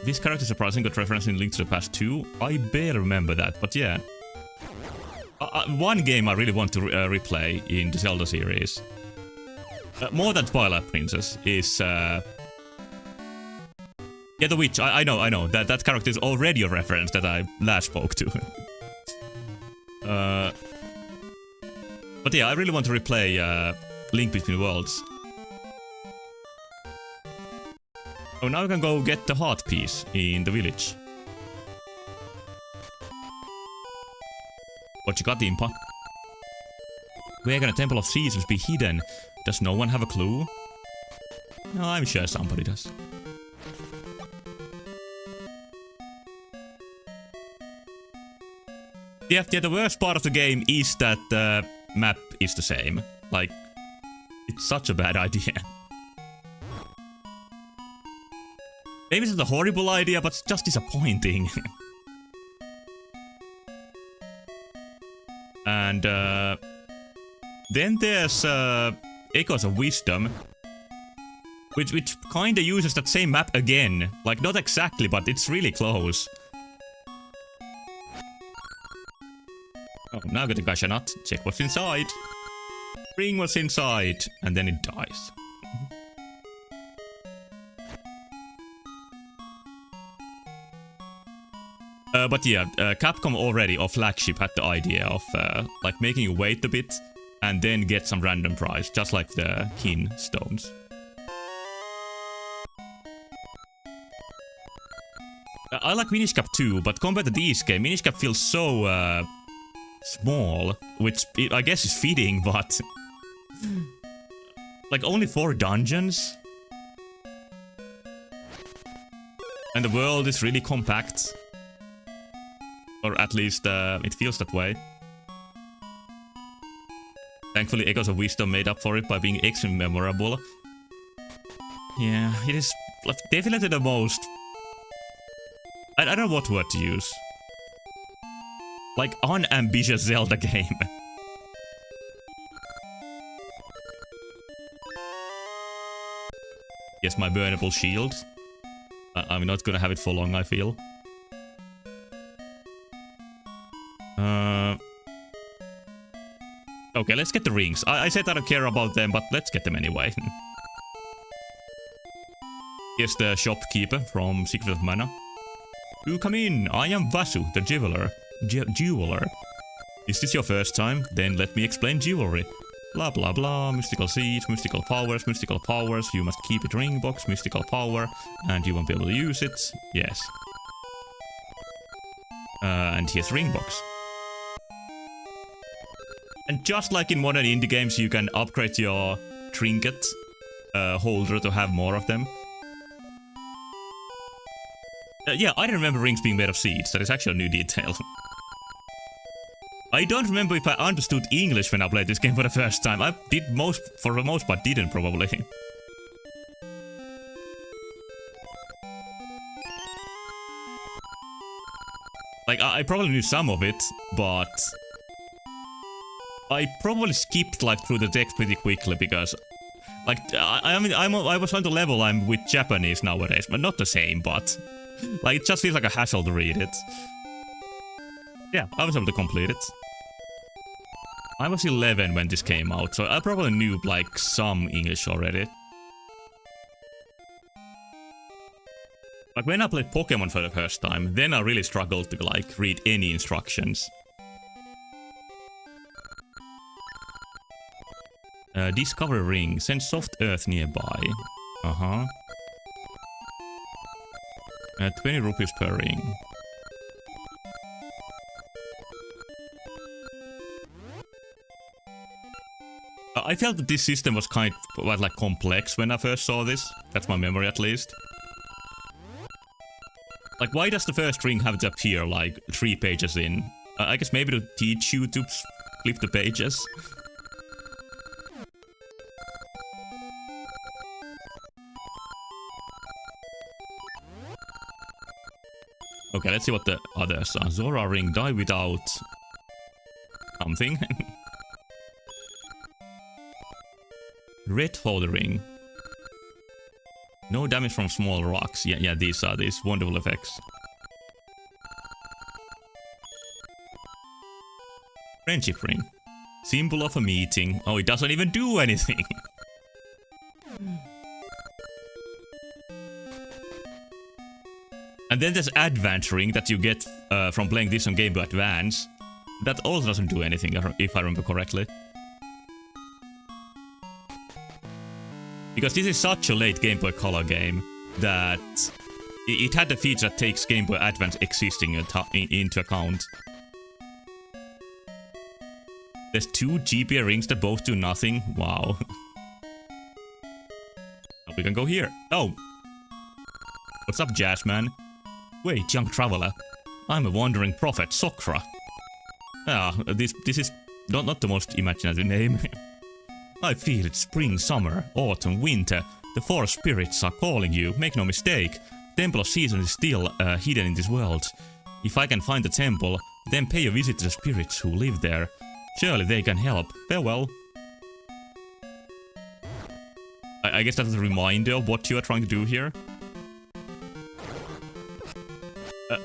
S1: This character surprisingly got reference in Link to the Past 2. I barely remember that, but yeah. One game I really want to replay in the Zelda series, more than Twilight Princess, is yeah, the Witch. I know that character is already a reference that I last spoke to. But yeah, I really want to replay Link Between Worlds. Oh, now we can go get the heart piece in the village. What you got, Impa? Where can a Temple of Seasons be hidden? Does no one have a clue? No, I'm sure somebody does. Yeah, the worst part of the game is that the map is the same. Like, it's such a bad idea. Maybe it's not a horrible idea, but it's just disappointing. And then there's Echoes of Wisdom, which kinda uses that same map again. Like, not exactly, but it's really close. Oh, now get the Gacha Nut. Check what's inside. Bring what's inside, and then it dies. But yeah, Capcom already, or Flagship, had the idea of like making you wait a bit and then get some random prize, just like the Kin stones. I like Minish Cap too, but compared to this game, Minish Cap feels so small, which I guess is fitting, but like only 4 dungeons, and the world is really compact. Or at least, it feels that way. Thankfully, Echoes of Wisdom made up for it by being extremely memorable. Yeah, it is definitely the most... I don't know what word to use. Like, unambitious Zelda game. Yes, my burnable shield. I'm not gonna have it for long, I feel. Okay, let's get the rings. I said I don't care about them, but let's get them anyway. Here's the shopkeeper from Secret of Mana. Do come in, I am Vasu, the jeweler. Jeweler. Is this your first time? Then let me explain jewelry. Blah blah blah, mystical seeds, mystical powers, you must keep it ring box, mystical power, and you won't be able to use it. Yes. And here's ring box. And just like in modern indie games, you can upgrade your trinket holder to have more of them. Yeah, I don't remember rings being made of seeds. That is actually a new detail. I don't remember if I understood English when I played this game for the first time. I did for the most part didn't probably. Like, I probably knew some of it, but I probably skipped like through the text pretty quickly because, like, I mean, I was on the level I'm with Japanese nowadays, but not the same. But like, it just feels like a hassle to read it. Yeah, I was able to complete it. I was 11 when this came out, so I probably knew like some English already. Like when I played Pokemon for the first time, then I really struggled to like read any instructions. Discover ring, send soft earth nearby. 20 rupees per ring. I felt that this system was kind of like complex when I first saw this. That's my memory at least. Like, why does the first ring have to appear like 3 pages in? I guess maybe to teach you to flip the pages. Okay, let's see what the others are. Zora ring, die without something. Red holder ring. No damage from small rocks. Yeah, these are these wonderful effects. Friendship ring. Symbol of a meeting. Oh, it doesn't even do anything. And then there's Advance ring that you get from playing this on Game Boy Advance. That also doesn't do anything, if I remember correctly. Because this is such a late Game Boy Color game that it had a feature that takes Game Boy Advance existing into account. There's 2 GPA rings that both do nothing. Wow. We can go here. Oh! What's up, Jazzman? Wait, young traveler. I'm a wandering prophet, Sokra. Ah, this is not the most imaginative name. I feel it's spring, summer, autumn, winter. The 4 spirits are calling you, make no mistake. Temple of Season is still hidden in this world. If I can find the temple, then pay a visit to the spirits who live there. Surely they can help. Farewell. I guess that's a reminder of what you are trying to do here.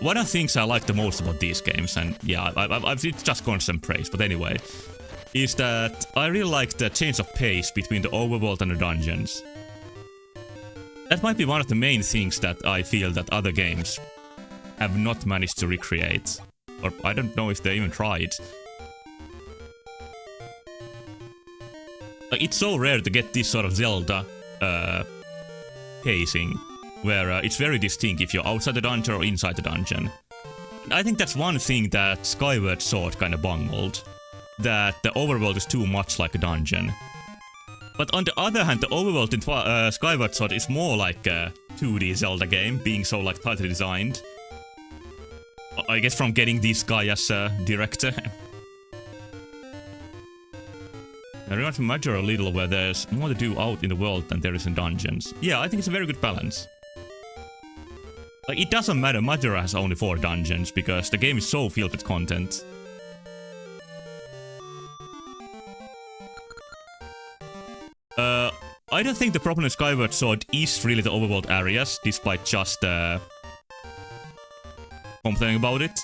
S1: One of the things I like the most about these games, and yeah, it's just constant praise, but anyway, is that I really like the change of pace between the overworld and the dungeons. That might be one of the main things that I feel that other games have not managed to recreate. Or I don't know if they even tried. Like, it's so rare to get this sort of Zelda pacing, where it's very distinct if you're outside the dungeon or inside the dungeon. I think that's one thing that Skyward Sword kind of bungled. That the overworld is too much like a dungeon. But on the other hand, the overworld in Skyward Sword is more like a 2D Zelda game, being so like tightly designed. I guess from getting this guy as a director. It reminds me Major a little where there's more to do out in the world than there is in dungeons. Yeah, I think it's a very good balance. Like, it doesn't matter, Majora has only 4 dungeons because the game is so filled with content. I don't think the problem with Skyward Sword is really the overworld areas, despite just complaining about it.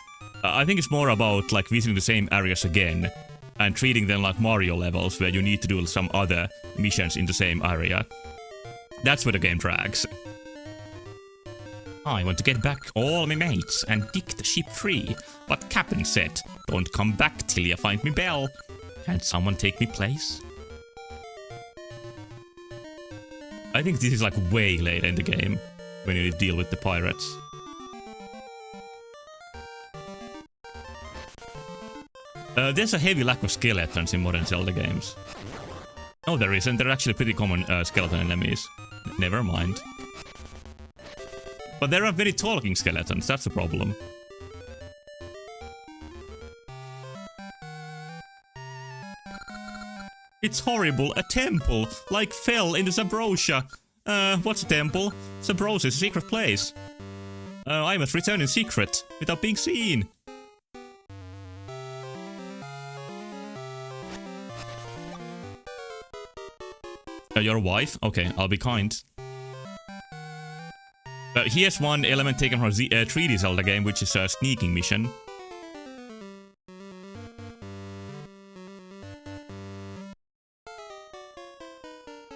S1: I think it's more about like visiting the same areas again and treating them like Mario levels where you need to do some other missions in the same area. That's where the game drags. I want to get back all my mates and dig the ship free, but Captain said, don't come back till you find me bell. Can someone take me place? I think this is like way later in the game when you need to deal with the pirates. There's a heavy lack of skeletons in modern Zelda games. No, there isn't. They're actually pretty common skeleton enemies. Never mind. But there are very talking skeletons, that's the problem. It's horrible, a temple, like fell into Zabrosia. What's a temple? Zabrosia is a secret place. I must return in secret, without being seen. Your wife? Okay, I'll be kind. Here's one element taken from a 3D Zelda game, which is a sneaking mission.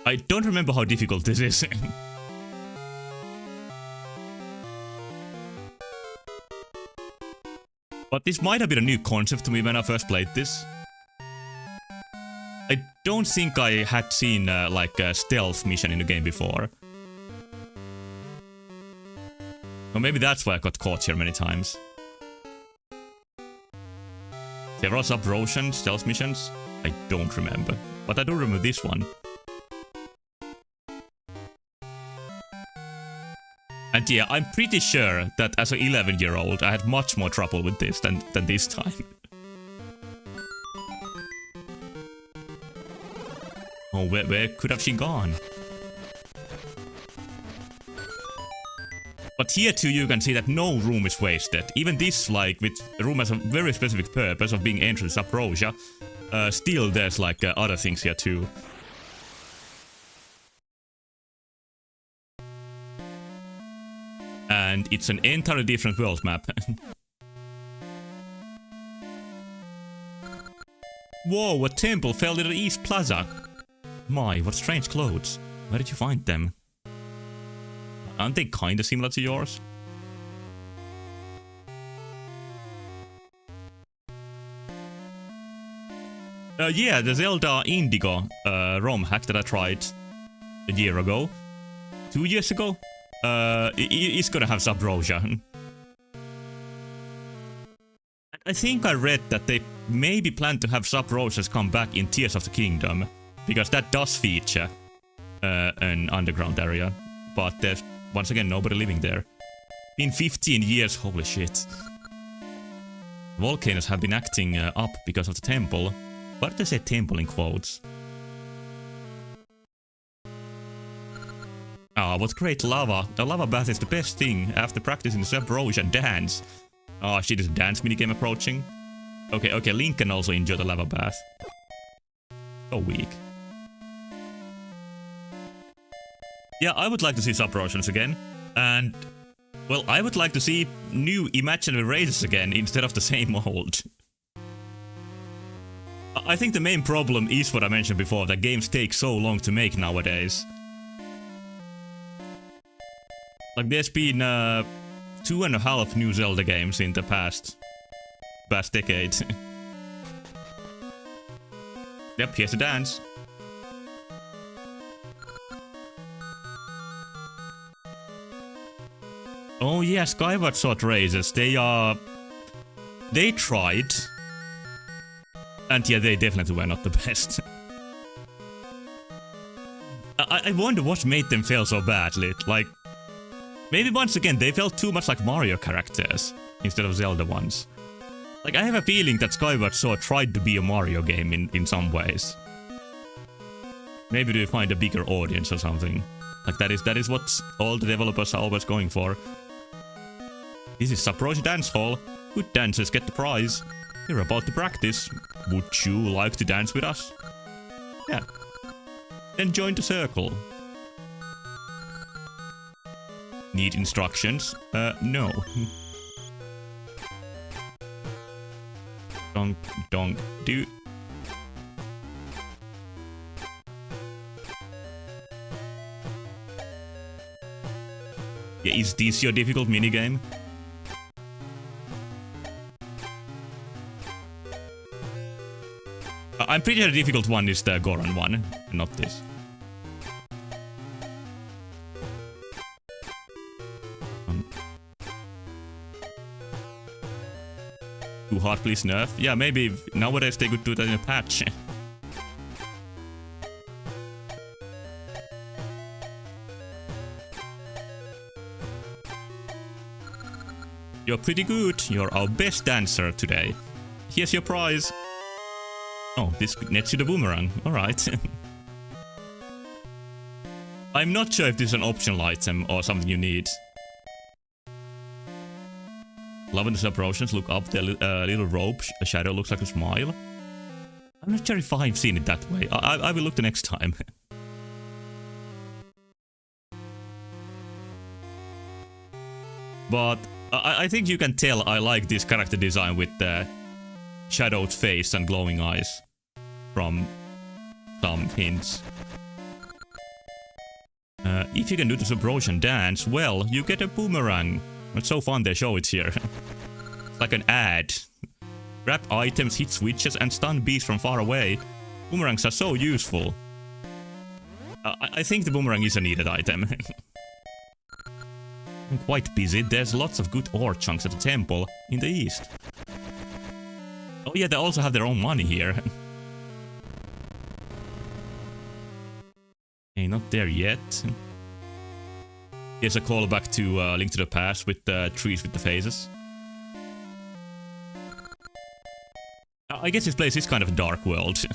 S1: I don't remember how difficult this is. But this might have been a new concept to me when I first played this. I don't think I had seen like a stealth mission in the game before. Or maybe that's why I got caught here many times. Several Sub-Rosian stealth missions? I don't remember. But I do remember this one. And yeah, I'm pretty sure that as an 11-year-old I had much more trouble with this than this time. Oh, where could have she gone? But here too you can see that no room is wasted. Even this, like, with the room has a very specific purpose of being entrance to Zabrosia. Still there's like other things here too. And it's an entirely different world map. Whoa, a temple fell into the East Plaza. My, what strange clothes. Where did you find them? Aren't they kinda similar to yours? Yeah, the Zelda Indigo ROM hack that I tried a year ago. 2 years ago? It's gonna have Zabrosia. I think I read that they maybe plan to have Zabrosias come back in Tears of the Kingdom, because that does feature an underground area, but there's once again nobody living there. In 15 years, holy shit. Volcanoes have been acting up because of the temple. Why did they say temple in quotes? Ah, what great lava. The lava bath is the best thing after practicing the Zabrosian dance. Ah, shit, is a dance minigame approaching? Okay, Link can also enjoy the lava bath. So weak. Yeah, I would like to see Zabrosians again. And, well, I would like to see new imaginary races again instead of the same old. I think the main problem is what I mentioned before, that games take so long to make nowadays. Like, there's been 2.5 new Zelda games in the past decade. Yep, here's the dance. Oh yeah, Skyward Sword races, they tried. And yeah, they definitely were not the best. I wonder what made them fail so badly. Like, maybe once again they felt too much like Mario characters instead of Zelda ones. Like, I have a feeling that Skyward Sword tried to be a Mario game in some ways. Maybe they find a bigger audience or something. Like that is what all the developers are always going for. This is Saproshi Dance Hall. Good dancers get the prize. We're about to practice. Would you like to dance with us? Yeah. Then join the circle. Need instructions? No. Donk, donk, do. Yeah, is this your difficult minigame? I'm pretty sure the difficult one is the Goron one, not this. Too hard, please nerf. Yeah, maybe nowadays they could do that in a patch. You're pretty good. You're our best dancer today. Here's your prize. Oh, this nets you the boomerang. Alright. I'm not sure if this is an optional item or something you need. Loving the approaches, look up the little rope. A shadow looks like a smile. I'm not sure if I've seen it that way. I will look the next time. But I think you can tell I like this character design with the shadowed face and glowing eyes from some hints. If you can do the Subrosion dance, well, you get a boomerang. It's so fun they show it here. It's like an ad. Grab items, hit switches, and stun beasts from far away. Boomerangs are so useful. I think the boomerang is a needed item. I'm quite busy. There's lots of good ore chunks at the temple in the east. Oh yeah, they also have their own money here. Okay, not there yet. Here's a callback to Link to the Past with the trees with the faces. I guess this place is kind of a dark world.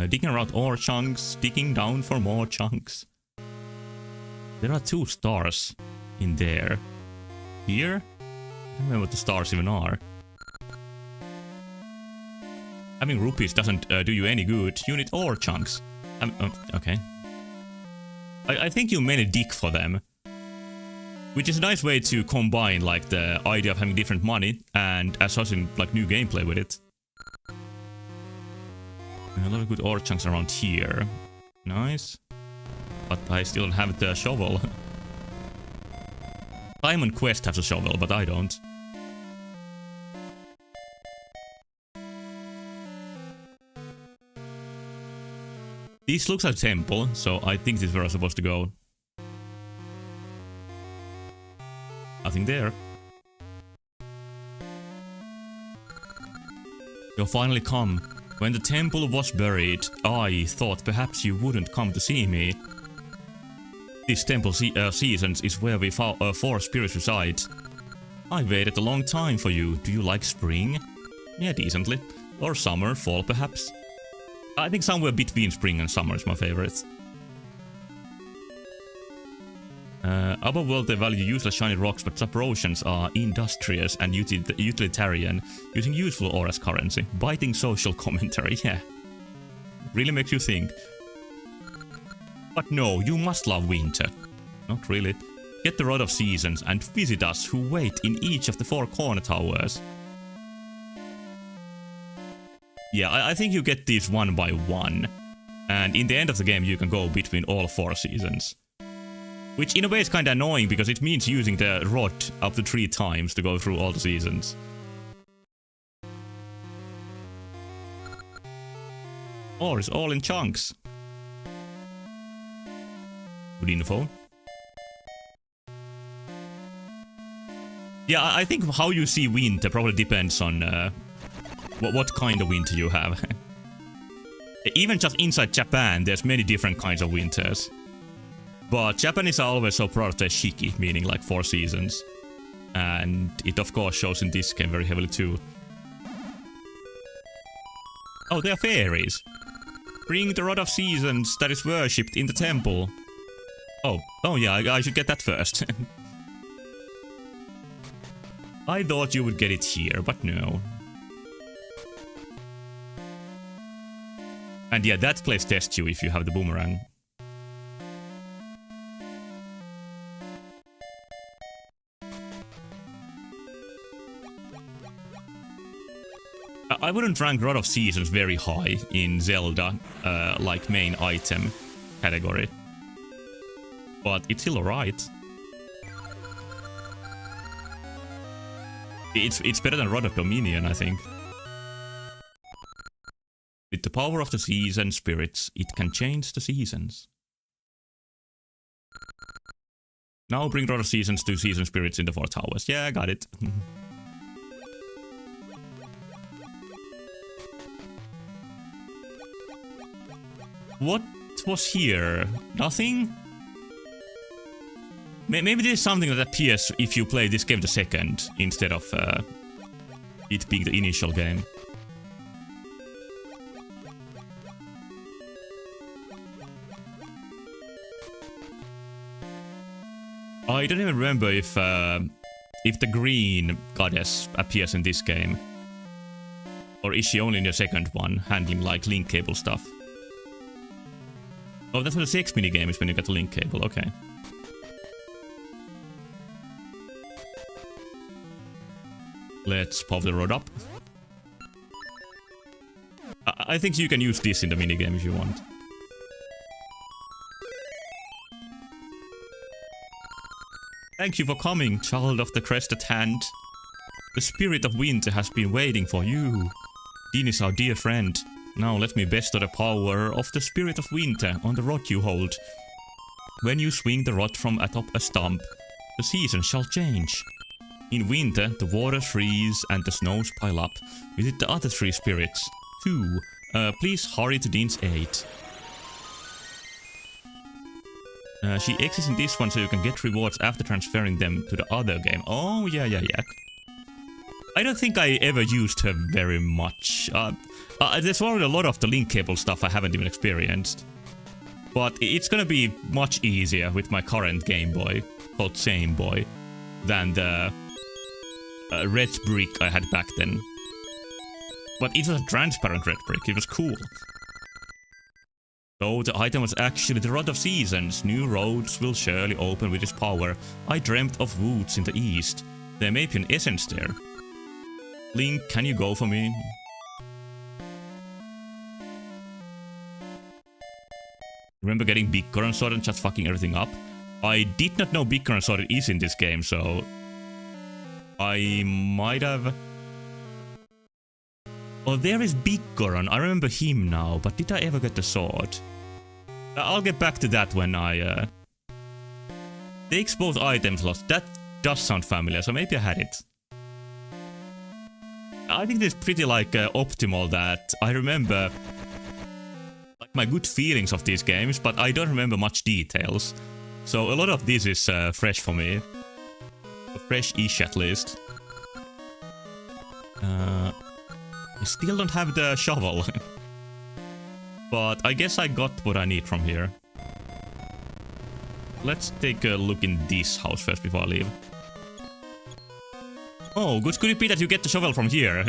S1: Digging around ore chunks, digging down for more chunks. There are 2 stars in there. Here? I don't know what the stars even are. Having rupees doesn't do you any good. You need ore chunks. Okay. I think you mainly dig for them. Which is a nice way to combine like the idea of having different money and associating like new gameplay with it. A lot of good ore chunks around here. Nice. But I still don't have the shovel. Simon Quest has a shovel, but I don't. This looks like a temple, so I think this is where I'm supposed to go. Nothing there. You'll finally come. When the temple was buried, I thought perhaps you wouldn't come to see me. This temple seasons is where we four spirits reside. I waited a long time for you. Do you like spring? Yeah, decently. Or summer, fall perhaps. I think somewhere between spring and summer is my favorite. Above world they value useless shiny rocks, but Saprosians are industrious and utilitarian, using useful ore as currency. Biting social commentary, yeah. Really makes you think. But no, you must love winter. Not really. Get the Rod of Seasons and visit us who wait in each of the 4 corner towers. Yeah, I think you get these one by one. And in the end of the game you can go between all 4 seasons. Which in a way is kinda annoying because it means using the rod up to 3 times to go through all the seasons. Or it's all in chunks. Good info. Yeah, I think how you see winter probably depends on what kind of winter you have. Even just inside Japan, there's many different kinds of winters. But Japanese are always so proud of their shiki, meaning like 4 seasons. And it of course shows in this game very heavily too. Oh, they are fairies. Bring the Rod of Seasons that is worshipped in the temple. Oh yeah, I should get that first. I thought you would get it here, but no. And yeah, that place tests you if you have the boomerang. I wouldn't rank Rod of Seasons very high in Zelda, like main item category. But it's still alright. It's better than Rod of Dominion, I think. With the power of the season spirits, it can change the seasons. Now bring Rod of Seasons to season spirits in the 4 towers. Yeah, I got it. What was here? Nothing? Maybe there's something that appears if you play this game the second, instead of it being the initial game. I don't even remember if the green goddess appears in this game. Or is she only in the second one, handling like link cable stuff? Oh, that's what the 6 minigame is when you get the link cable, okay. Let's pop the rod up. I think you can use this in the minigame if you want. Thank you for coming, child of the crested hand. The spirit of winter has been waiting for you. Dean is our dear friend. Now let me bestow the power of the spirit of winter on the rod you hold. When you swing the rod from atop a stump, the seasons shall change. In winter, the waters freeze and the snows pile up. Visit the other 3 spirits. 2. Please hurry to Dean's aid. She exists in this one so you can get rewards after transferring them to the other game. Oh, yeah. I don't think I ever used her very much. There's already a lot of the link cable stuff I haven't even experienced. But it's gonna be much easier with my current Game Boy, called Same Boy, than the red brick I had back then. But it was a transparent red brick, it was cool. So the item was actually the Rod of Seasons. New roads will surely open with its power. I dreamt of woods in the east. There may be an essence there. Link, can you go for me? Remember getting Big Goron Sword and just fucking everything up? I did not know Big Goron Sword is in this game, so I might have... Oh, there is Big Goron. I remember him now, but did I ever get the sword? I'll get back to that when I... Takes both items lost. That does sound familiar, so maybe I had it. I think it's pretty like optimal that I remember like my good feelings of these games, but I don't remember much details. So a lot of this is fresh for me. Fresh-ish at least. I still don't have the shovel. But I guess I got what I need from here. Let's take a look in this house first before I leave. Oh, good could it be that you get the shovel from here?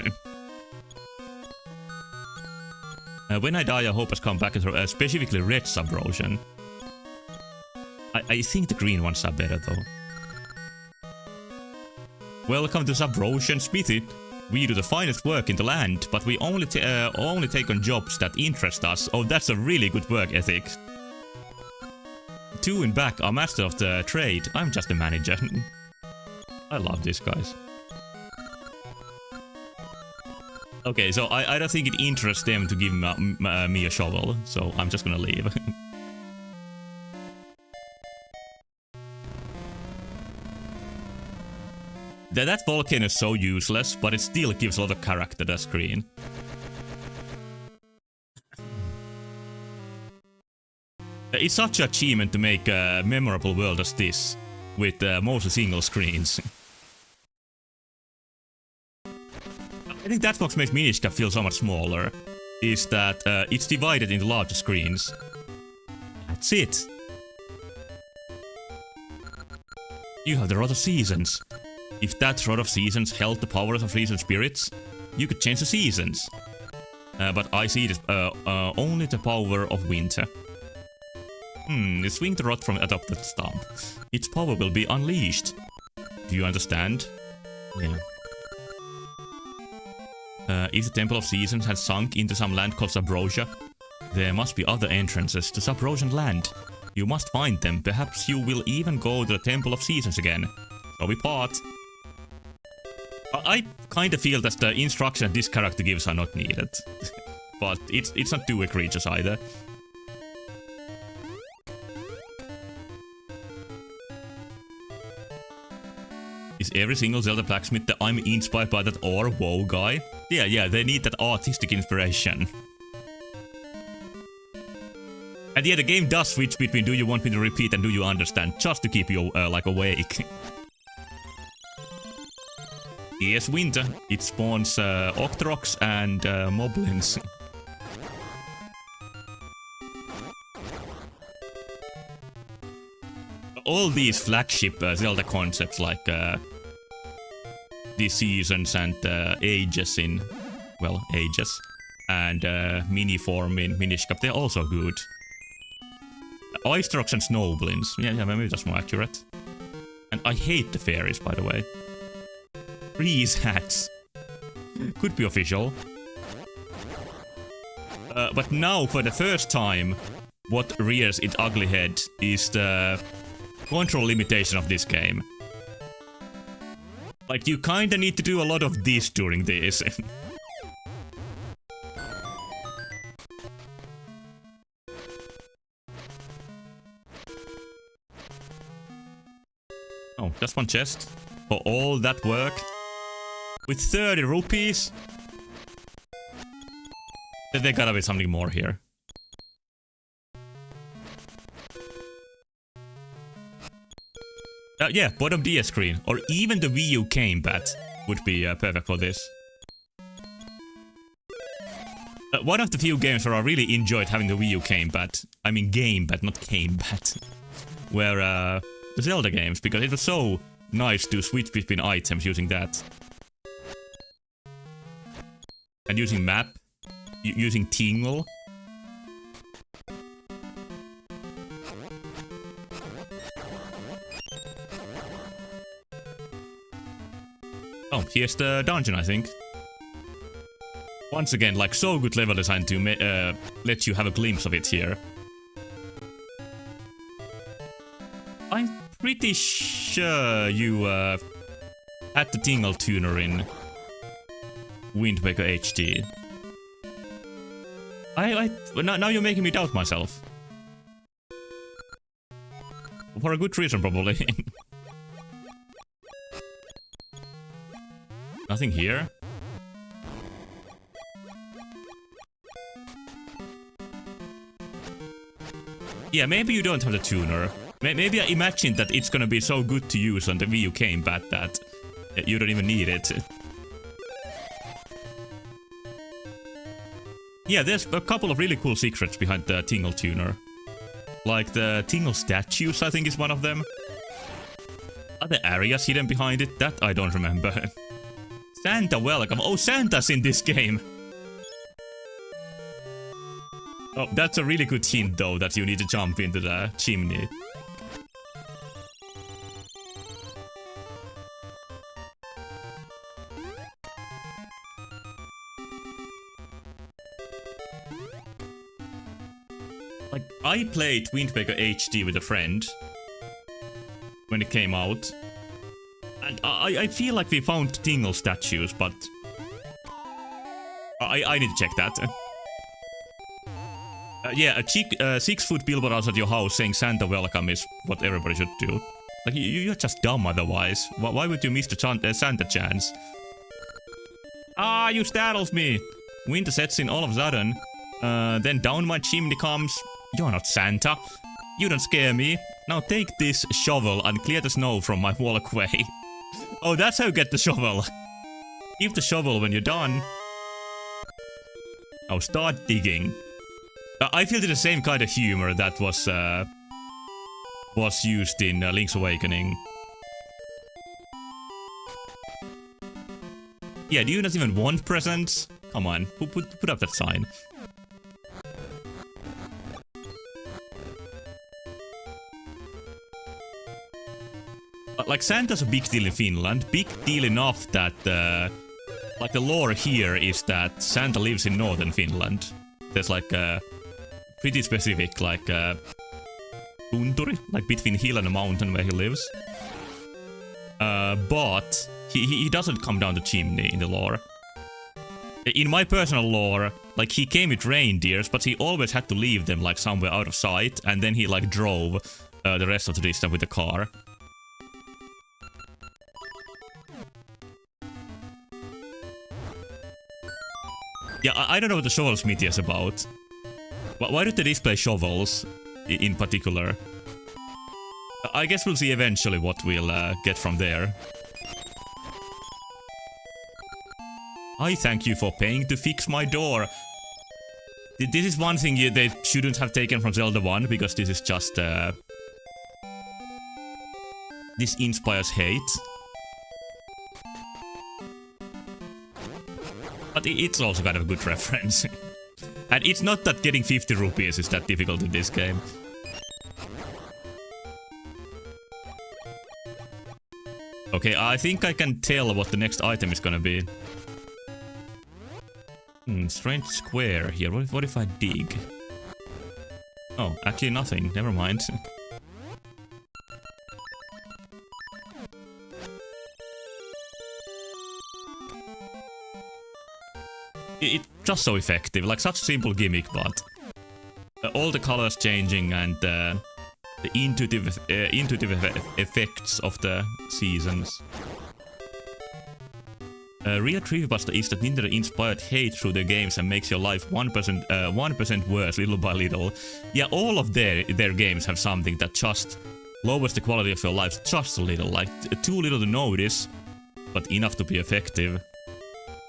S1: When I die, I hope has come back, specifically red Subrosion. I think the green ones are better though. Welcome to Subrosion Smithy. We do the finest work in the land, but we only take on jobs that interest us. Oh, that's a really good work ethic. 2 in back are master of the trade. I'm just a manager. I love these guys. Okay, so I don't think it interests them to give me a shovel, so I'm just gonna leave. That volcano is so useless, but it still gives a lot of character to the screen. It's such an achievement to make a memorable world as this, with mostly single screens. I think that's what makes Minish Cap feel so much smaller. is that it's divided into larger screens. That's it. You have the Rod of Seasons. If that Rod of Seasons held the powers of season spirits, you could change the seasons. But I see it as only the power of winter. Swing the rod from atop the stump. Its power will be unleashed. Do you understand? Yeah. If the Temple of Seasons had sunk into some land called Subrosia, there must be other entrances to Subrosian land. You must find them. Perhaps you will even go to the Temple of Seasons again. So we part. I kind of feel that the instructions this character gives are not needed. But it's not too egregious either. Is every single Zelda blacksmith the I'm inspired by that or wow guy? Yeah, they need that artistic inspiration. And yeah, the game does switch between do you want me to repeat and do you understand, just to keep you like awake. Yes, winter. It spawns Octoroks and Moblins. All these flagship Zelda concepts like these seasons and ages in, well, ages, and mini form in Minish Cap, they're also good. Octoroks and Snowblins, yeah, maybe that's more accurate. And I hate the fairies, by the way. Freeze hats. Could be official. But now, for the first time, what rears its ugly head is the control limitation of this game. Like, you kinda need to do a lot of this during this. Oh, just one chest. For all that work. With 30 rupees? There gotta be something more here. Yeah, bottom DS screen. Or even the Wii U gamepad would be perfect for this. One of the few games where I really enjoyed having the Wii U gamepad. I mean gamepad, not gamepad. Were the Zelda games, because it was so nice to switch between items using that. And using map. Using Tingle. Oh, here's the dungeon, I think. Once again, like, so good level design to let you have a glimpse of it here. I'm pretty sure you had the Tingle tuner in Wind Waker HD. Now you're making me doubt myself. For a good reason, probably. Nothing here. Yeah, maybe you don't have the tuner. Maybe I imagined that it's gonna be so good to use on the Wii U gamepad that you don't even need it. Yeah, there's a couple of really cool secrets behind the Tingle tuner. Like the Tingle statues, I think is one of them. Are there areas hidden behind it? That I don't remember. Santa welcome. Oh, Santa's in this game. Oh, that's a really good hint though, that you need to jump into the chimney. Like, I played Wind Waker HD with a friend when it came out. And I feel like we found Tingle statues, but I need to check that. Yeah, a 6-foot billboard outside your house saying Santa welcome is what everybody should do. Like, you're just dumb otherwise. Why would you miss the Santa chance? Ah, you startled me! Winter sets in all of a sudden. Then down my chimney comes... You're not Santa. You don't scare me. Now take this shovel and clear the snow from my walkway. Oh, that's how you get the shovel. Give the shovel when you're done. Now start digging. I feel the same kind of humor that was used in Link's Awakening. Yeah, do you not even want presents? Come on, put up that sign. Like, Santa's a big deal in Finland. Big deal enough that, like, the lore here is that Santa lives in northern Finland. There's, like, a pretty specific, like, tunturi, like, between hill and a mountain where he lives. But he doesn't come down the chimney in the lore. In my personal lore, like, he came with reindeers, but he always had to leave them, like, somewhere out of sight, and then he, like, drove the rest of the distance with the car. Yeah, I don't know what the shovel smithy is about. Why do they display shovels in particular? I guess we'll see eventually what we'll get from there. I thank you for paying to fix my door. This is one thing they shouldn't have taken from Zelda 1, because this is just... this inspires hate. But it's also kind of a good reference. And it's not that getting 50 rupees is that difficult in this game. Okay, I think I can tell what the next item is gonna be. Strange square here. What if I dig? Oh, actually nothing. Never mind. It's just so effective. Like, such a simple gimmick, but... all the colors changing and the intuitive effects of the seasons. Real creepypasta is that Nintendo inspired hate through their games and makes your life 1% worse little by little. Yeah, all of their games have something that just lowers the quality of your life just a little. Like, too little to notice, but enough to be effective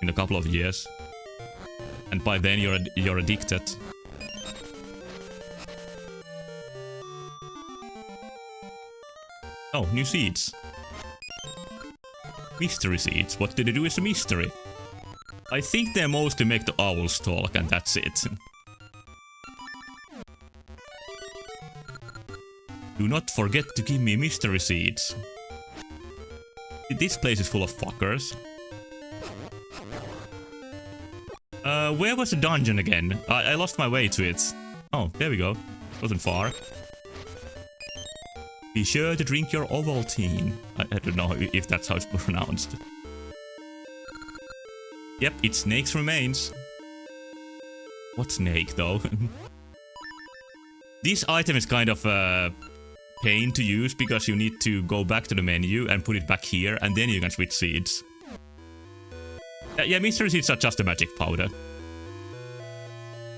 S1: in a couple of years. And by then you're addicted. Oh, new seeds. Mystery seeds. What did they do is a mystery. I think they mostly make the owls talk, and that's it. Do not forget to give me mystery seeds. This place is full of fuckers. Where was the dungeon again? I lost my way to it. Oh, there we go. Wasn't far. Be sure to drink your Ovaltine. I don't know if that's how it's pronounced. Yep, it's Snake's remains. What snake, though? This item is kind of a pain to use because you need to go back to the menu and put it back here, and then you can switch seeds. Yeah, mystery seeds are just a magic powder.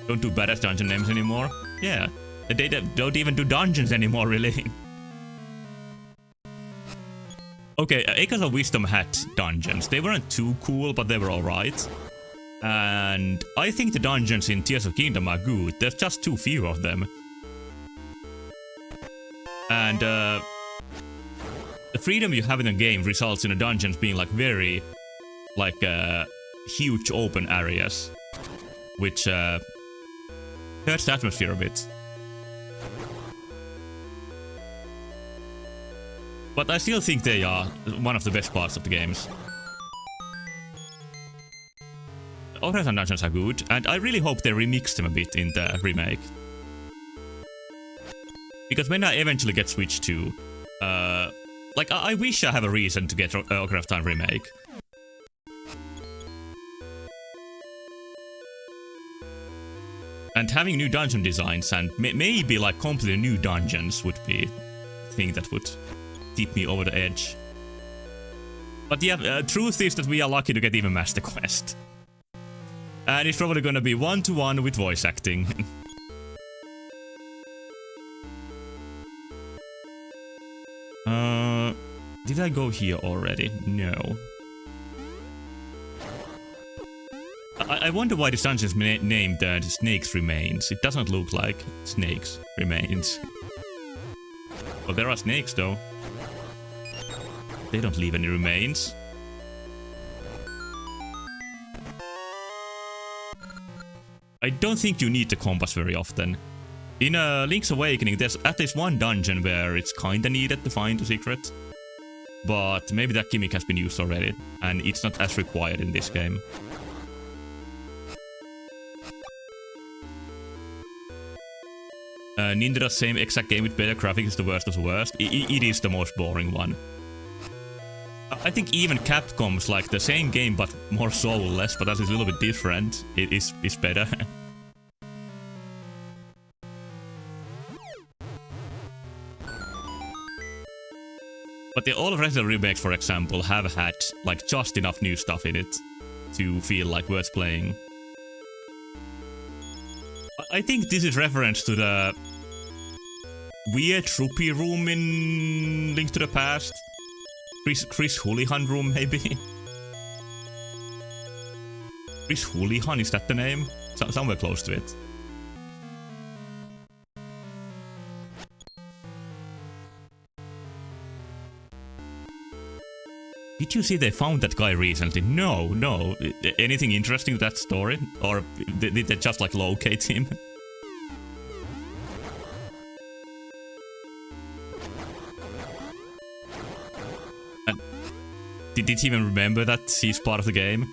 S1: Don't do badass dungeon names anymore. Yeah, they don't even do dungeons anymore, really. Okay, Acres of Wisdom had dungeons. They weren't too cool, but they were alright. And I think the dungeons in Tears of Kingdom are good. There's just too few of them. And the freedom you have in a game results in the dungeons being like very, like, huge open areas, which hurts the atmosphere a bit. But I still think they are one of the best parts of the games. Ocarina and dungeons are good, and I really hope they remix them a bit in the remake. Because when I eventually get Switch 2, like, I wish I have a reason to get Ocarina of Time remake. And having new dungeon designs and maybe like completely new dungeons would be a thing that would tip me over the edge. But yeah, truth is that we are lucky to get even Master Quest. And it's probably gonna be 1-to-1 with voice acting. Did I go here already? No. I wonder why this dungeon is named Snake's Remains. It doesn't look like Snake's Remains. Well, there are snakes though. They don't leave any remains. I don't think you need the compass very often. In Link's Awakening, there's at least one dungeon where it's kinda needed to find the secret. But maybe that gimmick has been used already, and it's not as required in this game. Nintendo's same exact game with better graphics is the worst of the worst. It is the most boring one. I think even Capcom's like the same game but more soulless, but that is a little bit different. It is better. But the all Resident remakes, for example, have had like just enough new stuff in it to feel like worth playing. I think this is reference to the weird Rupi room in Link to the Past. Chris Houlihan room, maybe? Chris Houlihan, is that the name? Somewhere close to it. Did you see they found that guy recently? No. Anything interesting to that story? Or did they just like locate him? And did he even remember that he's part of the game?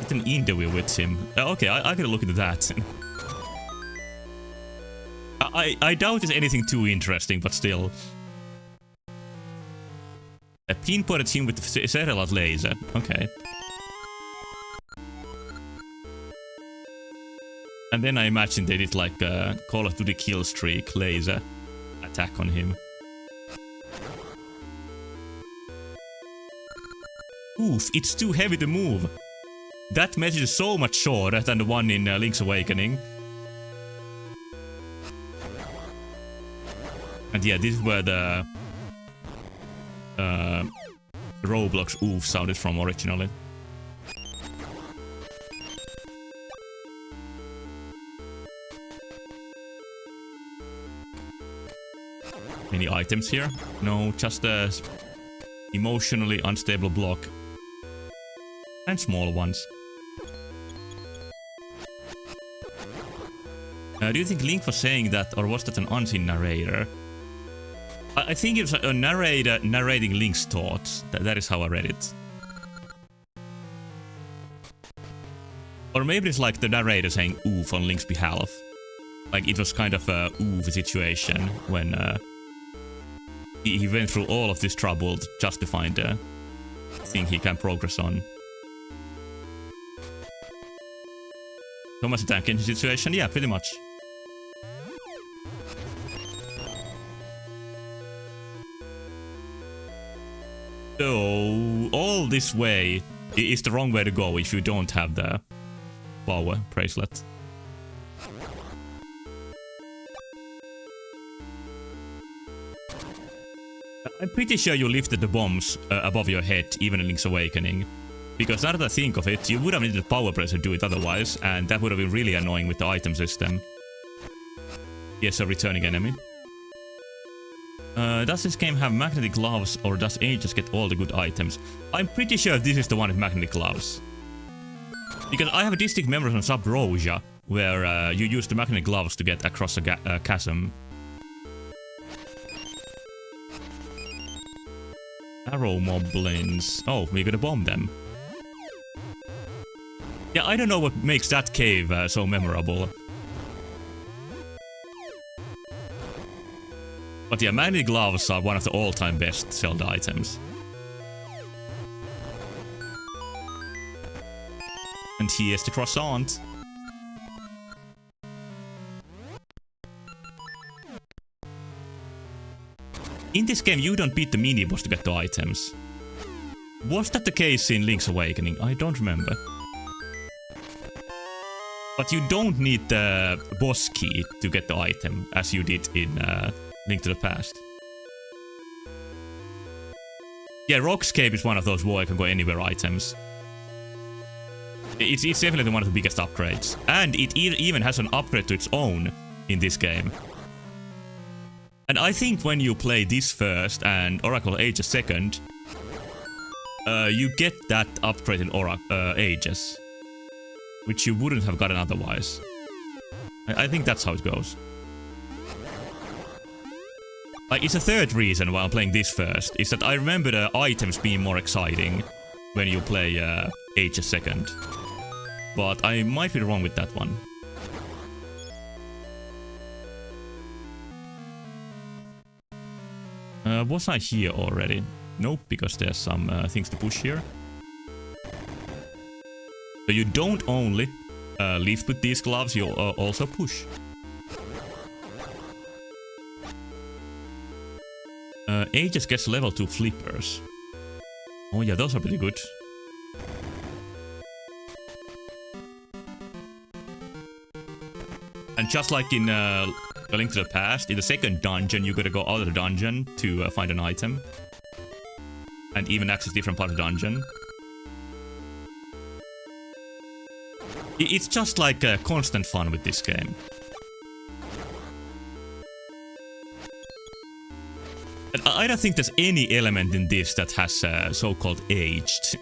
S1: Did an interview with him. Okay, I gotta look into that. I doubt it's anything too interesting, but still. A pinpointed him with the serial laser. Okay. And then I imagine they did like a Call of Duty kill streak laser attack on him. Oof, it's too heavy to move. That message is so much shorter than the one in Link's Awakening. And yeah, this is where the Roblox oof sounded from originally. Any items here? No, just a emotionally unstable block. And small ones. Do you think Link was saying that, or was that an unseen narrator? I think it was a narrator narrating Link's thoughts. That is how I read it. Or maybe it's like the narrator saying oof on Link's behalf. Like it was kind of a oof situation when he went through all of this trouble just to find a thing he can progress on. Thomas the Tank Engine situation? Yeah, pretty much. So, all this way is the wrong way to go if you don't have the power bracelet. I'm pretty sure you lifted the bombs above your head, even in Link's Awakening. Because now that I think of it, you would have needed the power bracelet to do it otherwise, and that would have been really annoying with the item system. Yes, a returning enemy. Does this game have magnetic gloves, or does A just get all the good items? I'm pretty sure this is the one with magnetic gloves. Because I have a distinct memory from Sub Roja, where you use the magnetic gloves to get across a chasm. Arrow moblins. Oh, we gotta bomb them. Yeah, I don't know what makes that cave so memorable. But yeah, magnetic gloves are one of the all-time best Zelda items. And here's the croissant. In this game, you don't beat the mini-boss to get the items. Was that the case in Link's Awakening? I don't remember. But you don't need the boss key to get the item, as you did in Link to the Past. Yeah, Rock's Cave is one of those War I Can Go Anywhere items. It's definitely one of the biggest upgrades. And it even has an upgrade to its own in this game. And I think when you play this first and Oracle Ages second, you get that upgrade in Ages, which you wouldn't have gotten otherwise. I think that's how it goes. Like, it's a third reason why I'm playing this first, is that I remember the items being more exciting when you play Ages second. But I might be wrong with that one. Was I here already? Nope, because there's some things to push here. So you don't only lift with these gloves, you also push. Aegis gets level 2 flippers. Oh yeah, those are pretty good. And just like in A Link to the Past, in the second dungeon, you gotta go out of the dungeon to find an item. And even access different parts of the dungeon. It's just like constant fun with this game. And I don't think there's any element in this that has so-called aged.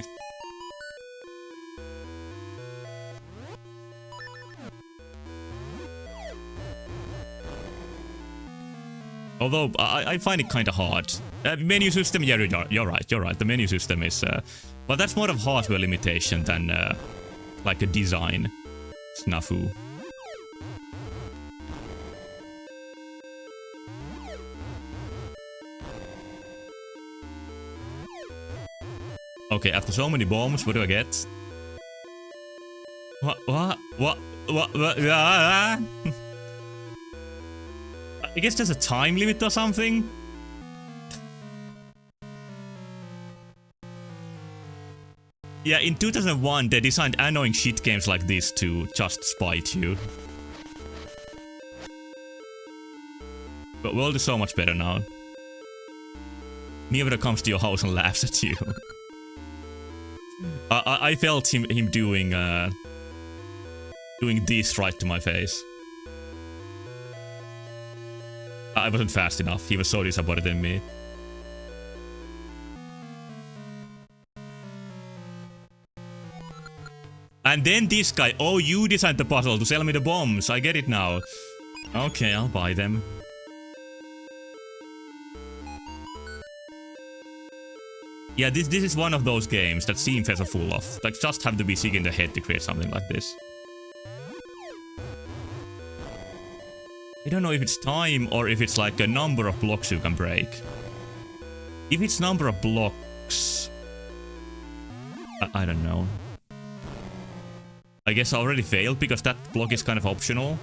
S1: Although, I find it kinda hard. Menu system, yeah, you're right. The menu system is... but that's more of hardware limitation than like a design snafu. Okay, after so many bombs, what do I get? What? I guess there's a time limit or something? Yeah, in 2001 they designed annoying shit games like this to just spite you. But world is so much better now. Miura comes to your house and laughs at you. I felt him doing this right to my face. I wasn't fast enough. He was so disappointed in me. And then this guy, oh, you designed the puzzle to sell me the bombs. I get it now. Okay, I'll buy them. Yeah, this is one of those games that Steam fans are full of. Like, just have to be sick in the head to create something like this. I don't know if it's time or if it's like a number of blocks you can break. If it's number of blocks... I don't know. I guess I already failed because that block is kind of optional.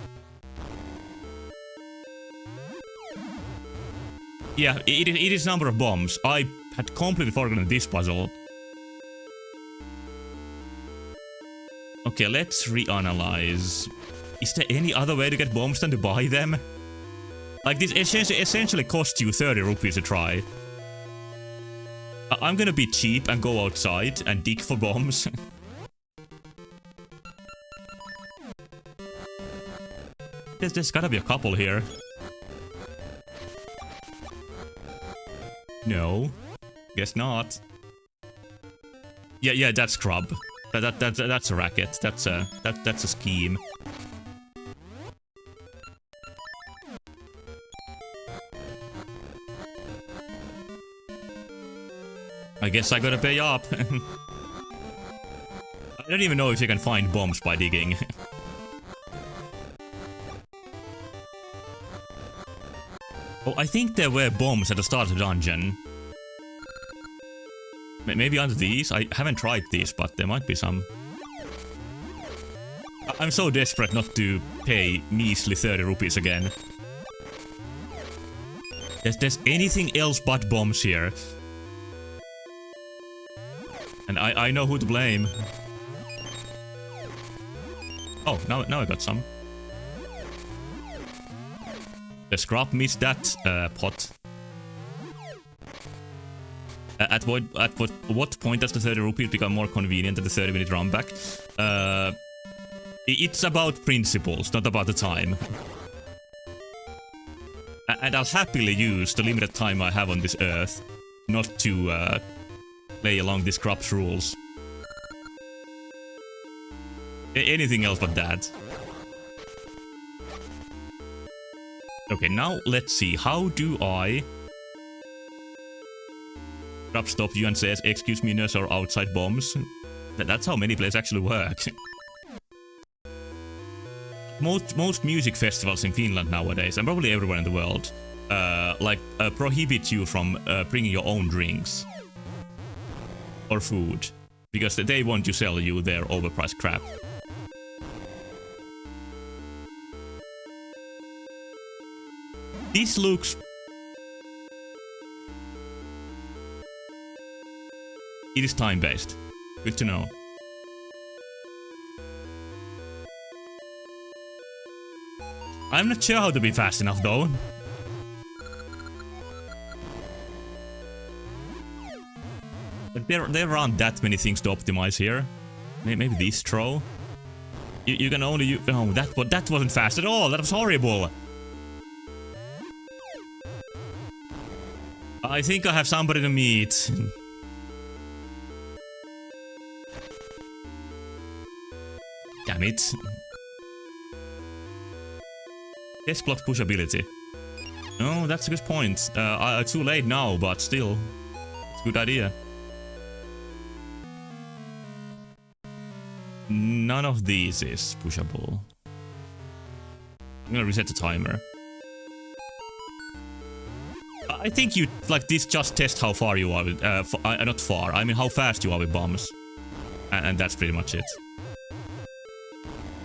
S1: Yeah, it is number of bombs. I had completely forgotten this puzzle. Okay, let's reanalyze. Is there any other way to get bombs than to buy them? Like, this essentially costs you 30 rupees to try. I'm gonna be cheap and go outside and dig for bombs. There's gotta be a couple here. No. Guess not. Yeah, that's Scrub. That's a racket. That's a scheme. I guess I gotta pay up. I don't even know if you can find bombs by digging. Oh, I think there were bombs at the start of the dungeon. Maybe under these? I haven't tried these, but there might be some. I'm so desperate not to pay measly 30 rupees again. There's anything else but bombs here. And I know who to blame. Oh, now I got some. The Scrub missed that pot. what point does the 30 rupees become more convenient than the 30-minute run back? It's about principles, not about the time. And I'll happily use the limited time I have on this earth not to play along this corrupt rules. Anything else but that. Okay, now let's see. How do I... stop you and says, excuse me, nurse, or outside bombs. That's how many plays actually work. Most music festivals in Finland nowadays, and probably everywhere in the world, prohibit you from bringing your own drinks. Or food. Because they want to sell you their overpriced crap. This looks... It is time-based. Good to know. I'm not sure how to be fast enough, though. But there aren't that many things to optimize here. Maybe this throw. You can only... Oh, that wasn't fast at all. That was horrible. I think I have somebody to meet. Damn it. Test block pushability. No, that's a good point. Too late now, but still. It's a good idea. None of these is pushable. I'm gonna reset the timer. I think you, like, this just test how far you are with, not far, I mean how fast you are with bombs. And that's pretty much it.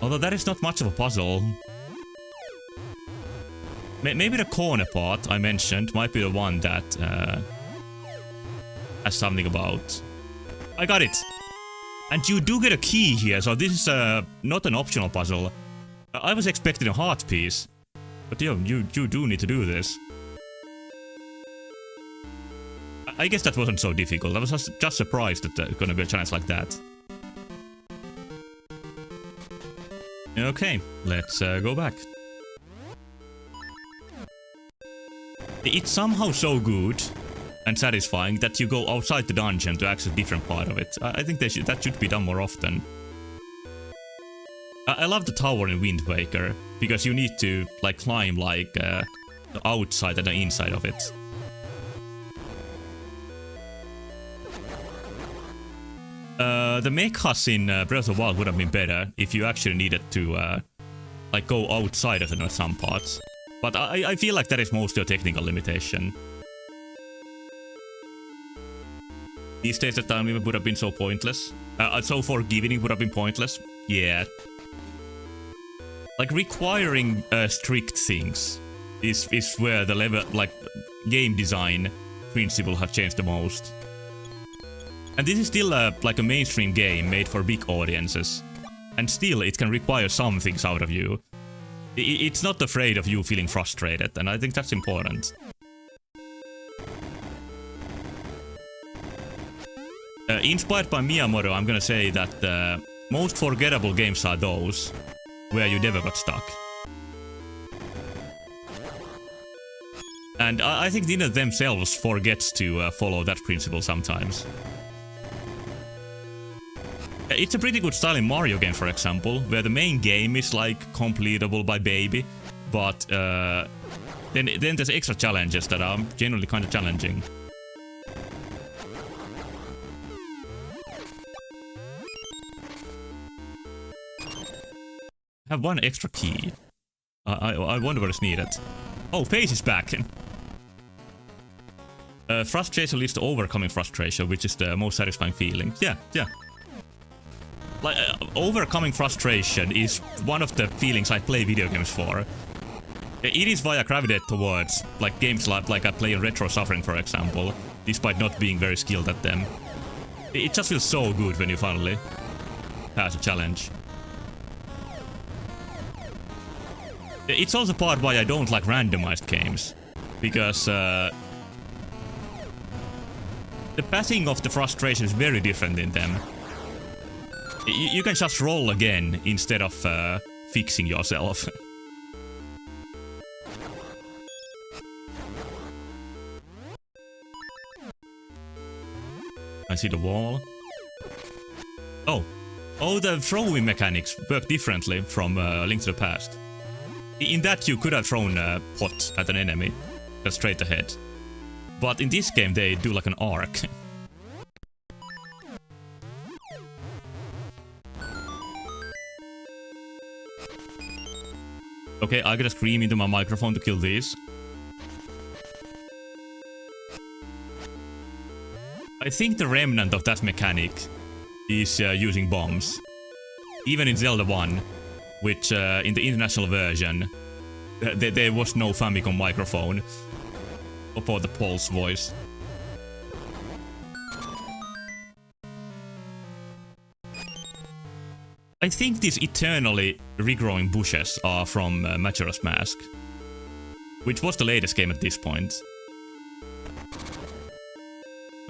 S1: Although that is not much of a puzzle. Maybe the corner part I mentioned might be the one that has something about... I got it! And you do get a key here, so this is not an optional puzzle. I was expecting a heart piece. But yo, you do need to do this. I guess that wasn't so difficult. I was just surprised that there's gonna be a challenge like that. Okay, let's go back. It's somehow so good and satisfying that you go outside the dungeon to access a different part of it. I think that should be done more often. I love the tower in Wind Waker, because you need to like climb like the outside and the inside of it. The mechas in Breath of the Wild would have been better if you actually needed to like go outside of it at some parts. But I feel like that is mostly a technical limitation. These days the time limit would have been so pointless. So forgiving it would have been pointless. Yeah. Like requiring strict things is where the level, like game design principle have changed the most. And this is still like a mainstream game made for big audiences. And still it can require some things out of you. It's not afraid of you feeling frustrated, and I think that's important. Inspired by Miyamoto, I'm gonna say that the most forgettable games are those where you never got stuck. And I think Nintendo themselves forgets to follow that principle sometimes. It's a pretty good style in Mario game, for example, where the main game is like completable by baby, but then there's extra challenges that are generally kind of challenging. I have one extra key. I wonder what is needed. Oh, Pace is back. Frustration leads to overcoming frustration, which is the most satisfying feeling. Yeah. Like, overcoming frustration is one of the feelings I play video games for. It is why I gravitate towards, like, games like I play in Retro Suffering, for example, despite not being very skilled at them. It just feels so good when you finally pass a challenge. It's also part why I don't like randomized games, because the passing of the frustration is very different in them. You can just roll again instead of fixing yourself. I see the wall. Oh. Oh, the throwing mechanics work differently from Link to the Past. In that you could have thrown a pot at an enemy, just straight ahead. But in this game they do like an arc. Okay, I gotta scream into my microphone to kill these. I think the remnant of that mechanic is using bombs. Even in Zelda 1, which in the international version, there was no Famicom microphone for the pulse voice. I think these eternally regrowing bushes are from Majora's Mask, which was the latest game at this point.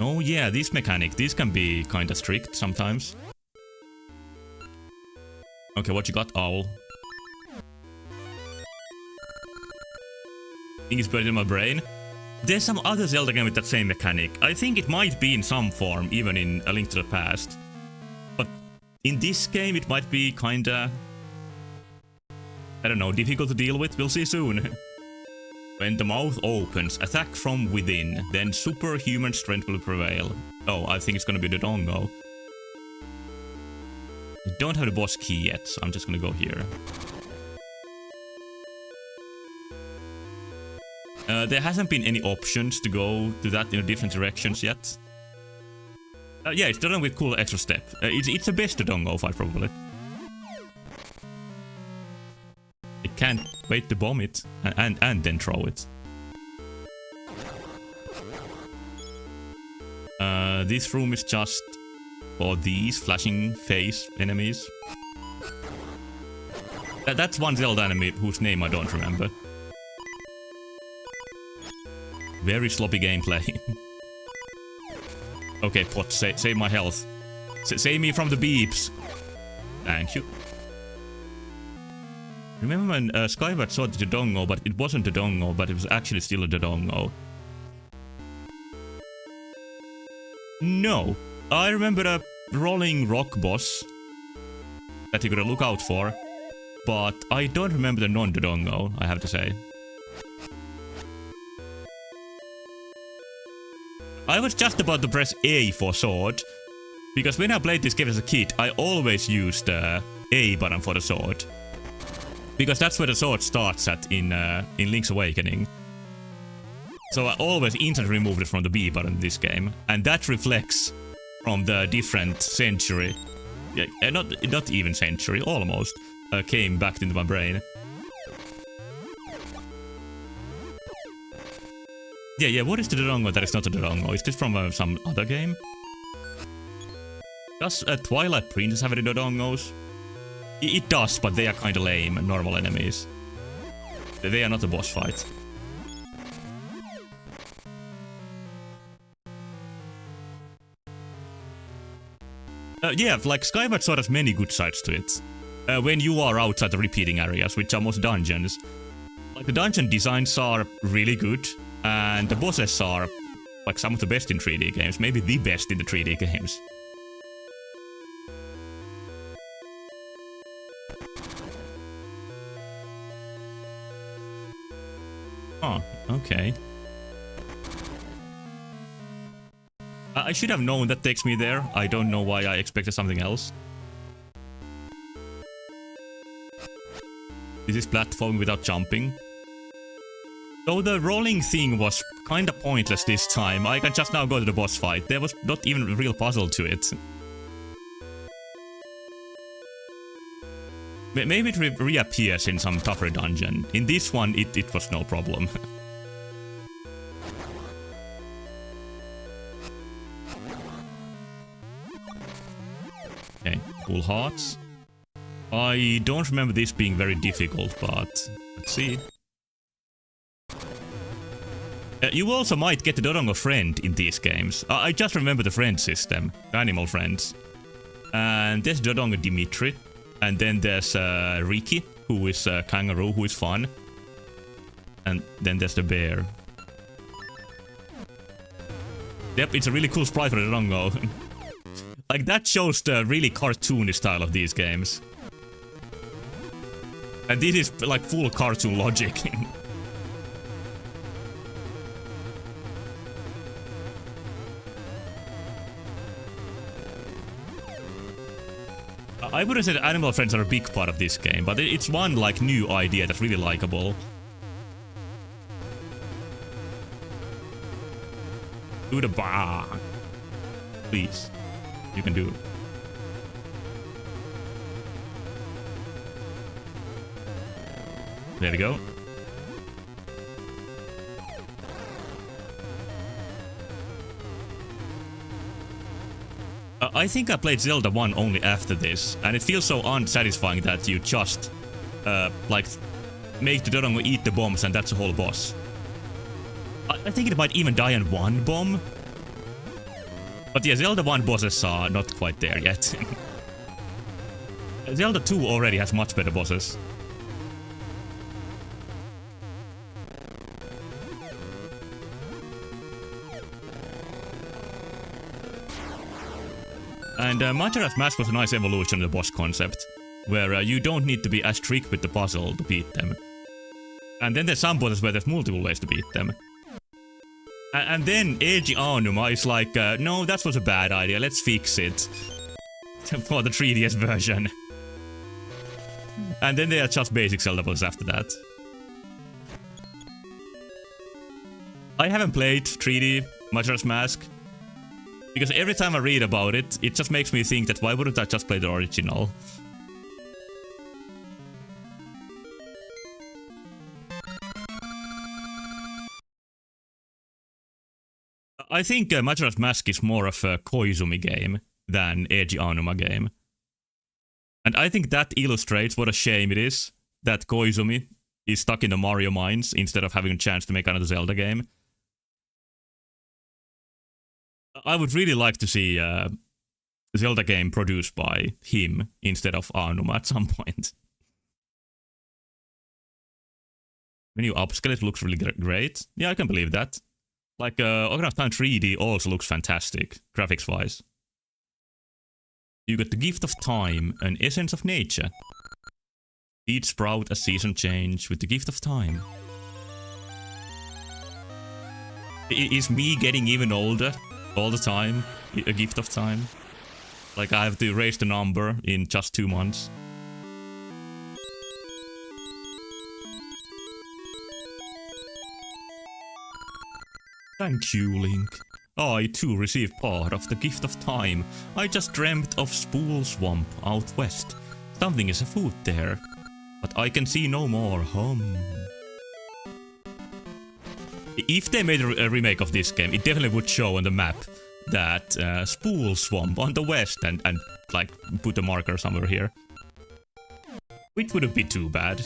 S1: Oh yeah, this mechanic, these can be kinda strict sometimes. Okay, what you got, Owl? I think it's buried in my brain. There's some other Zelda game with that same mechanic. I think it might be in some form, even in A Link to the Past. But in this game, it might be kinda... I don't know, difficult to deal with. We'll see soon. When the mouth opens, attack from within, then superhuman strength will prevail. Oh, I think it's gonna be the Dongo. I don't have the boss key yet, so I'm just gonna go here. There hasn't been any options to go to that in different directions yet. Yeah, it's done with cool extra step. It's the best Dongo fight, probably. It can't wait to bomb it and then throw it. This room is just for these flashing face enemies. That's one Zelda enemy whose name I don't remember. Very sloppy gameplay. Okay, pot, save my health. Save me from the beeps. Thank you. Remember when Skyward Sword the Dodongo, but it wasn't the Dodongo, but it was actually still a Dodongo. No. I remember a rolling rock boss that you gotta look out for, but I don't remember the non-Dodongo, I have to say. I was just about to press A for sword, because when I played this game as a kid, I always used A button for the sword. Because that's where the sword starts at in Link's Awakening. So I always instantly removed it from the B button in this game. And that reflects from the different century, yeah, not even century, almost, came back into my brain. Yeah, what is the Dodongo that is not a Dodongo? Is this from some other game? Does Twilight Princess have any Dodongos? It does, but they are kinda lame, normal enemies. They are not a boss fight. Yeah, like Skyward Sword has many good sides to it. When you are outside the repeating areas, which are most dungeons. Like the dungeon designs are really good, and the bosses are like some of the best in 3D games, maybe the best in the 3D games. Oh, okay. I should have known that takes me there. I don't know why I expected something else. This is platforming without jumping. Though the rolling thing was kinda pointless this time, I can just now go to the boss fight. There was not even a real puzzle to it. Maybe it reappears in some tougher dungeon. In this one, it was no problem. Okay, cool hearts. I don't remember this being very difficult, but let's see. You also might get a Dodongo friend in these games. I just remember the friend system, the animal friends. And there's Dodongo Dimitri, and then there's Riki, who is a kangaroo, who is fun. And then there's the bear. Yep, it's a really cool sprite for the Dodongo. Like, that shows the really cartoony style of these games. And this is like full cartoon logic. I wouldn't say that animal friends are a big part of this game, but it's one like new idea that's really likable. Do the bar. Please. You can do it. There we go. I think I played Zelda 1 only after this, and it feels so unsatisfying that you just, like, make the Dodongo eat the bombs and that's the whole boss. I think it might even die on one bomb. But yeah, Zelda 1 bosses are not quite there yet. Zelda 2 already has much better bosses. And Majora's Mask was a nice evolution of the boss concept, where you don't need to be as strict with the puzzle to beat them. And then there's some bosses where there's multiple ways to beat them. And then Eiji Aonuma is like, no, that was a bad idea, let's fix it. For the 3DS version. And then they are just basic Zelda bosses after that. I haven't played 3D Majora's Mask. Because every time I read about it, it just makes me think that why wouldn't I just play the original? I think Majora's Mask is more of a Koizumi game than Eiji Aonuma game. And I think that illustrates what a shame it is that Koizumi is stuck in the Mario mines instead of having a chance to make another Zelda game. I would really like to see a Zelda game produced by him instead of Aonuma at some point. Menu upscale, it looks really great. Yeah, I can believe that. Like, Ocarina of Time 3D also looks fantastic, graphics-wise. You got the Gift of Time, an essence of nature. Each sprout a season change with the Gift of Time. Is me getting even older all the time a gift of time? Like, I have to raise the number in just 2 months. Thank you, Link. I too received part of the Gift of Time. I just dreamt of Spool Swamp out west. Something is afoot there, but I can see no more. If they made a remake of this game, it definitely would show on the map that Spool Swamp on the west and like put a marker somewhere here. Which wouldn't be too bad.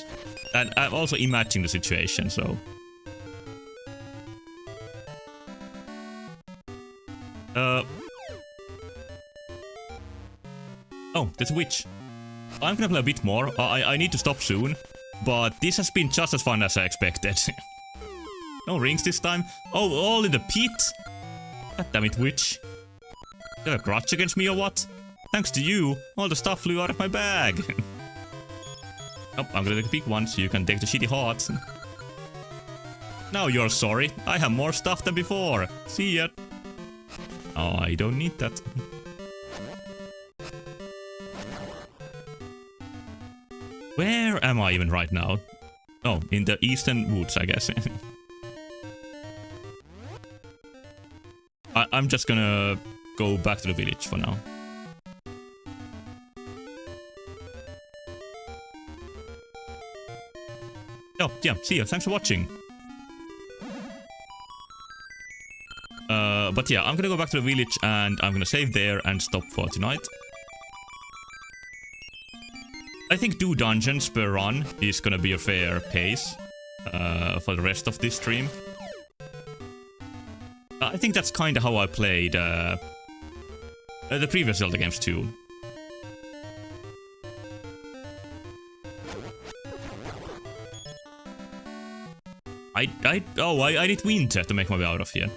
S1: And I'm also imagining the situation, so... Oh, there's a witch. I'm gonna play a bit more. I need to stop soon. But this has been just as fun as I expected. No rings this time. Oh, all in the pit? God damn it, witch. You have a grudge against me or what? Thanks to you, all the stuff flew out of my bag. Oh, I'm gonna take the big one so you can take the shitty heart. Now you're sorry. I have more stuff than before. See ya. Oh, I don't need that. Where am I even right now? Oh, in the eastern woods, I guess. I'm just gonna go back to the village for now. Oh, yeah, see ya. Thanks for watching. But yeah, I'm gonna go back to the village and I'm gonna save there and stop for tonight. I think 2 dungeons per run is gonna be a fair pace for the rest of this stream. I think that's kind of how I played the previous Zelda games too. I need winter to make my way out of here.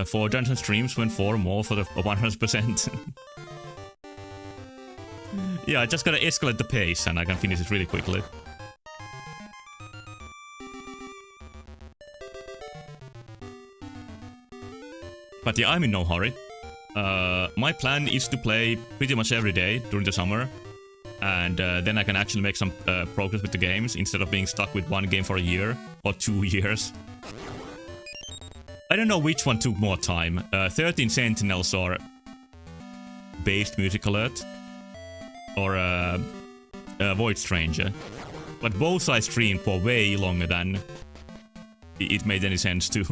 S1: Four dungeon streams when 4 more for the 100%. Yeah, I just gotta escalate the pace and I can finish it really quickly. But yeah, I'm in no hurry. My plan is to play pretty much every day during the summer. And then I can actually make some progress with the games instead of being stuck with one game for a year or 2 years. I don't know which one took more time. 13 Sentinels or Based Music Alert. Or Void Stranger. But both I streamed for way longer than it made any sense to.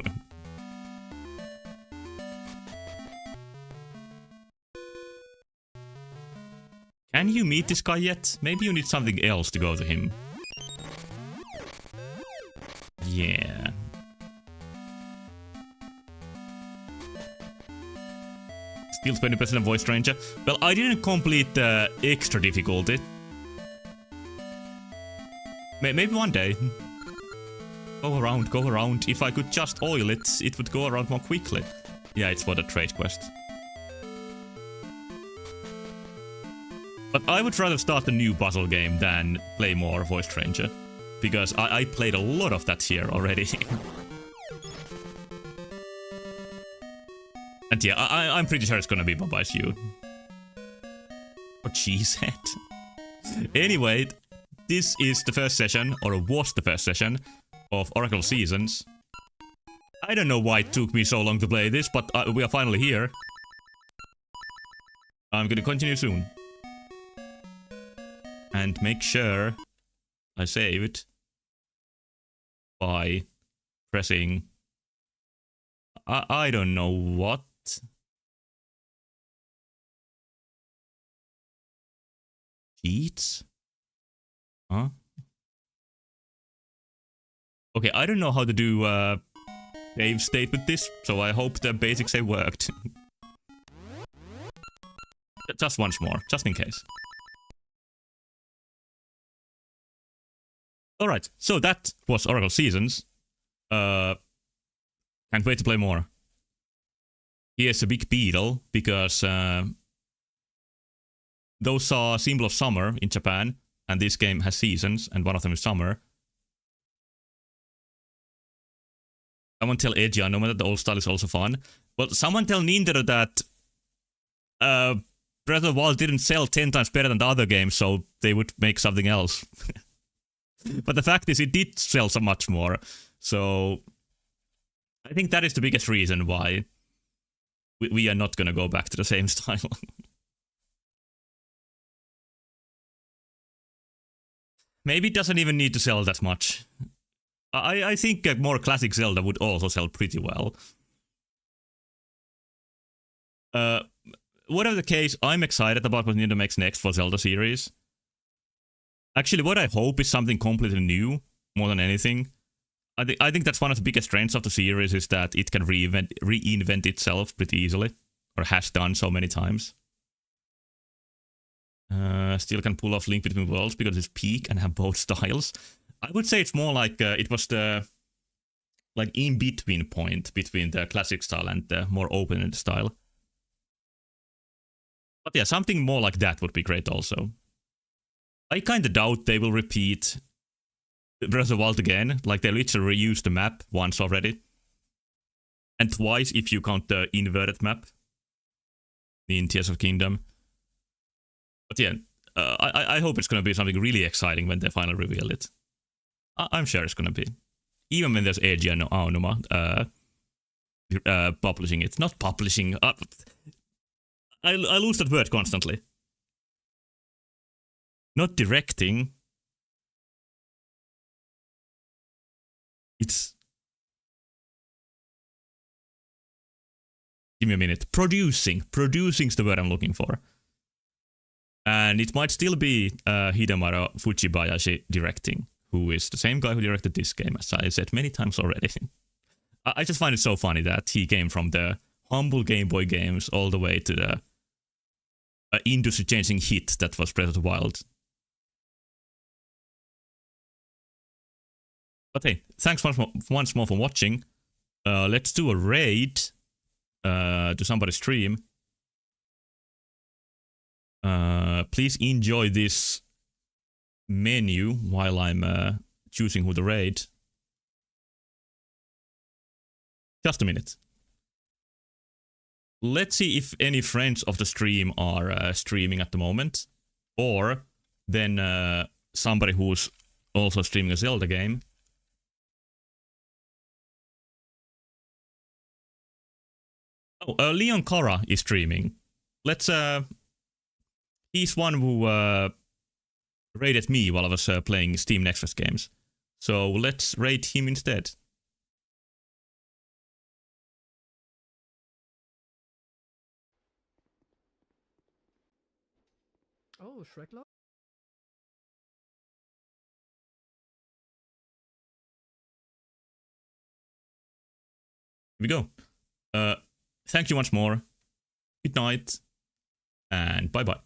S1: Can you meet this guy yet? Maybe you need something else to go to him. Yeah. Still 20% Voice Ranger. Well, I didn't complete the extra difficulty. Maybe one day. Go around. If I could just oil it, it would go around more quickly. Yeah, it's for the trade quest. But I would rather start a new puzzle game than play more Voice Ranger. Because I played a lot of that here already. And yeah, I'm pretty sure it's gonna be Baba's You. Or Cheesehead. Anyway, this is the first session, or was the first session, of Oracle Seasons. I don't know why it took me so long to play this, but we are finally here. I'm gonna continue soon. And make sure I save it by pressing... I don't know what. Cheats? Huh? Okay, I don't know how to do save state with this, so I hope the basic save worked. Just once more, just in case. Alright, so that was Oracle Seasons. Can't wait to play more. Here's a big beetle, because those are symbol of summer in Japan, and this game has seasons, and one of them is summer. Someone tell Edgy Anoma that the old style is also fun. Well, someone tell Nintendo that Breath of the Wild didn't sell 10 times better than the other games, so they would make something else. But the fact is, it did sell so much more. So I think that is the biggest reason why we are not gonna go back to the same style. Maybe it doesn't even need to sell that much. I think a more classic Zelda would also sell pretty well. Whatever the case, I'm excited about what Nintendo makes next for Zelda series. Actually, what I hope is something completely new, more than anything. I think that's one of the biggest strengths of the series, is that it can reinvent itself pretty easily. Or has done so many times. Still can pull off Link Between Worlds because it's peak and have both styles. I would say it's more like it was the in-between point between the classic style and the more open-ended style. But yeah, something more like that would be great also. I kinda doubt they will repeat Breath of the Wild again. Like, they literally reused the map once already. And twice if you count the inverted map in Tears of Kingdom. But yeah, I hope it's gonna be something really exciting when they finally reveal it. I'm sure it's gonna be. Even when there's Eiji Aonuma publishing it. Not publishing. I lose that word constantly. Not directing. It's... Give me a minute. Producing. Producing's the word I'm looking for. And it might still be Hidemaro Fujibayashi directing, who is the same guy who directed this game, as I said many times already. I just find it so funny that he came from the humble Game Boy games all the way to the industry-changing hit that was Breath of the Wild. But hey, thanks once more for watching. Let's do a raid to somebody's stream. Please enjoy this menu while I'm choosing who to raid. Just a minute. Let's see if any friends of the stream are streaming at the moment. Or then somebody who's also streaming a Zelda game. Oh, Leon Kara is streaming. Let's he's one who raided me while I was playing Steam Next Fest games. So let's raid him instead.
S2: Oh, Shrek Love?
S1: Here we go. Thank you once more. Good night. And bye-bye.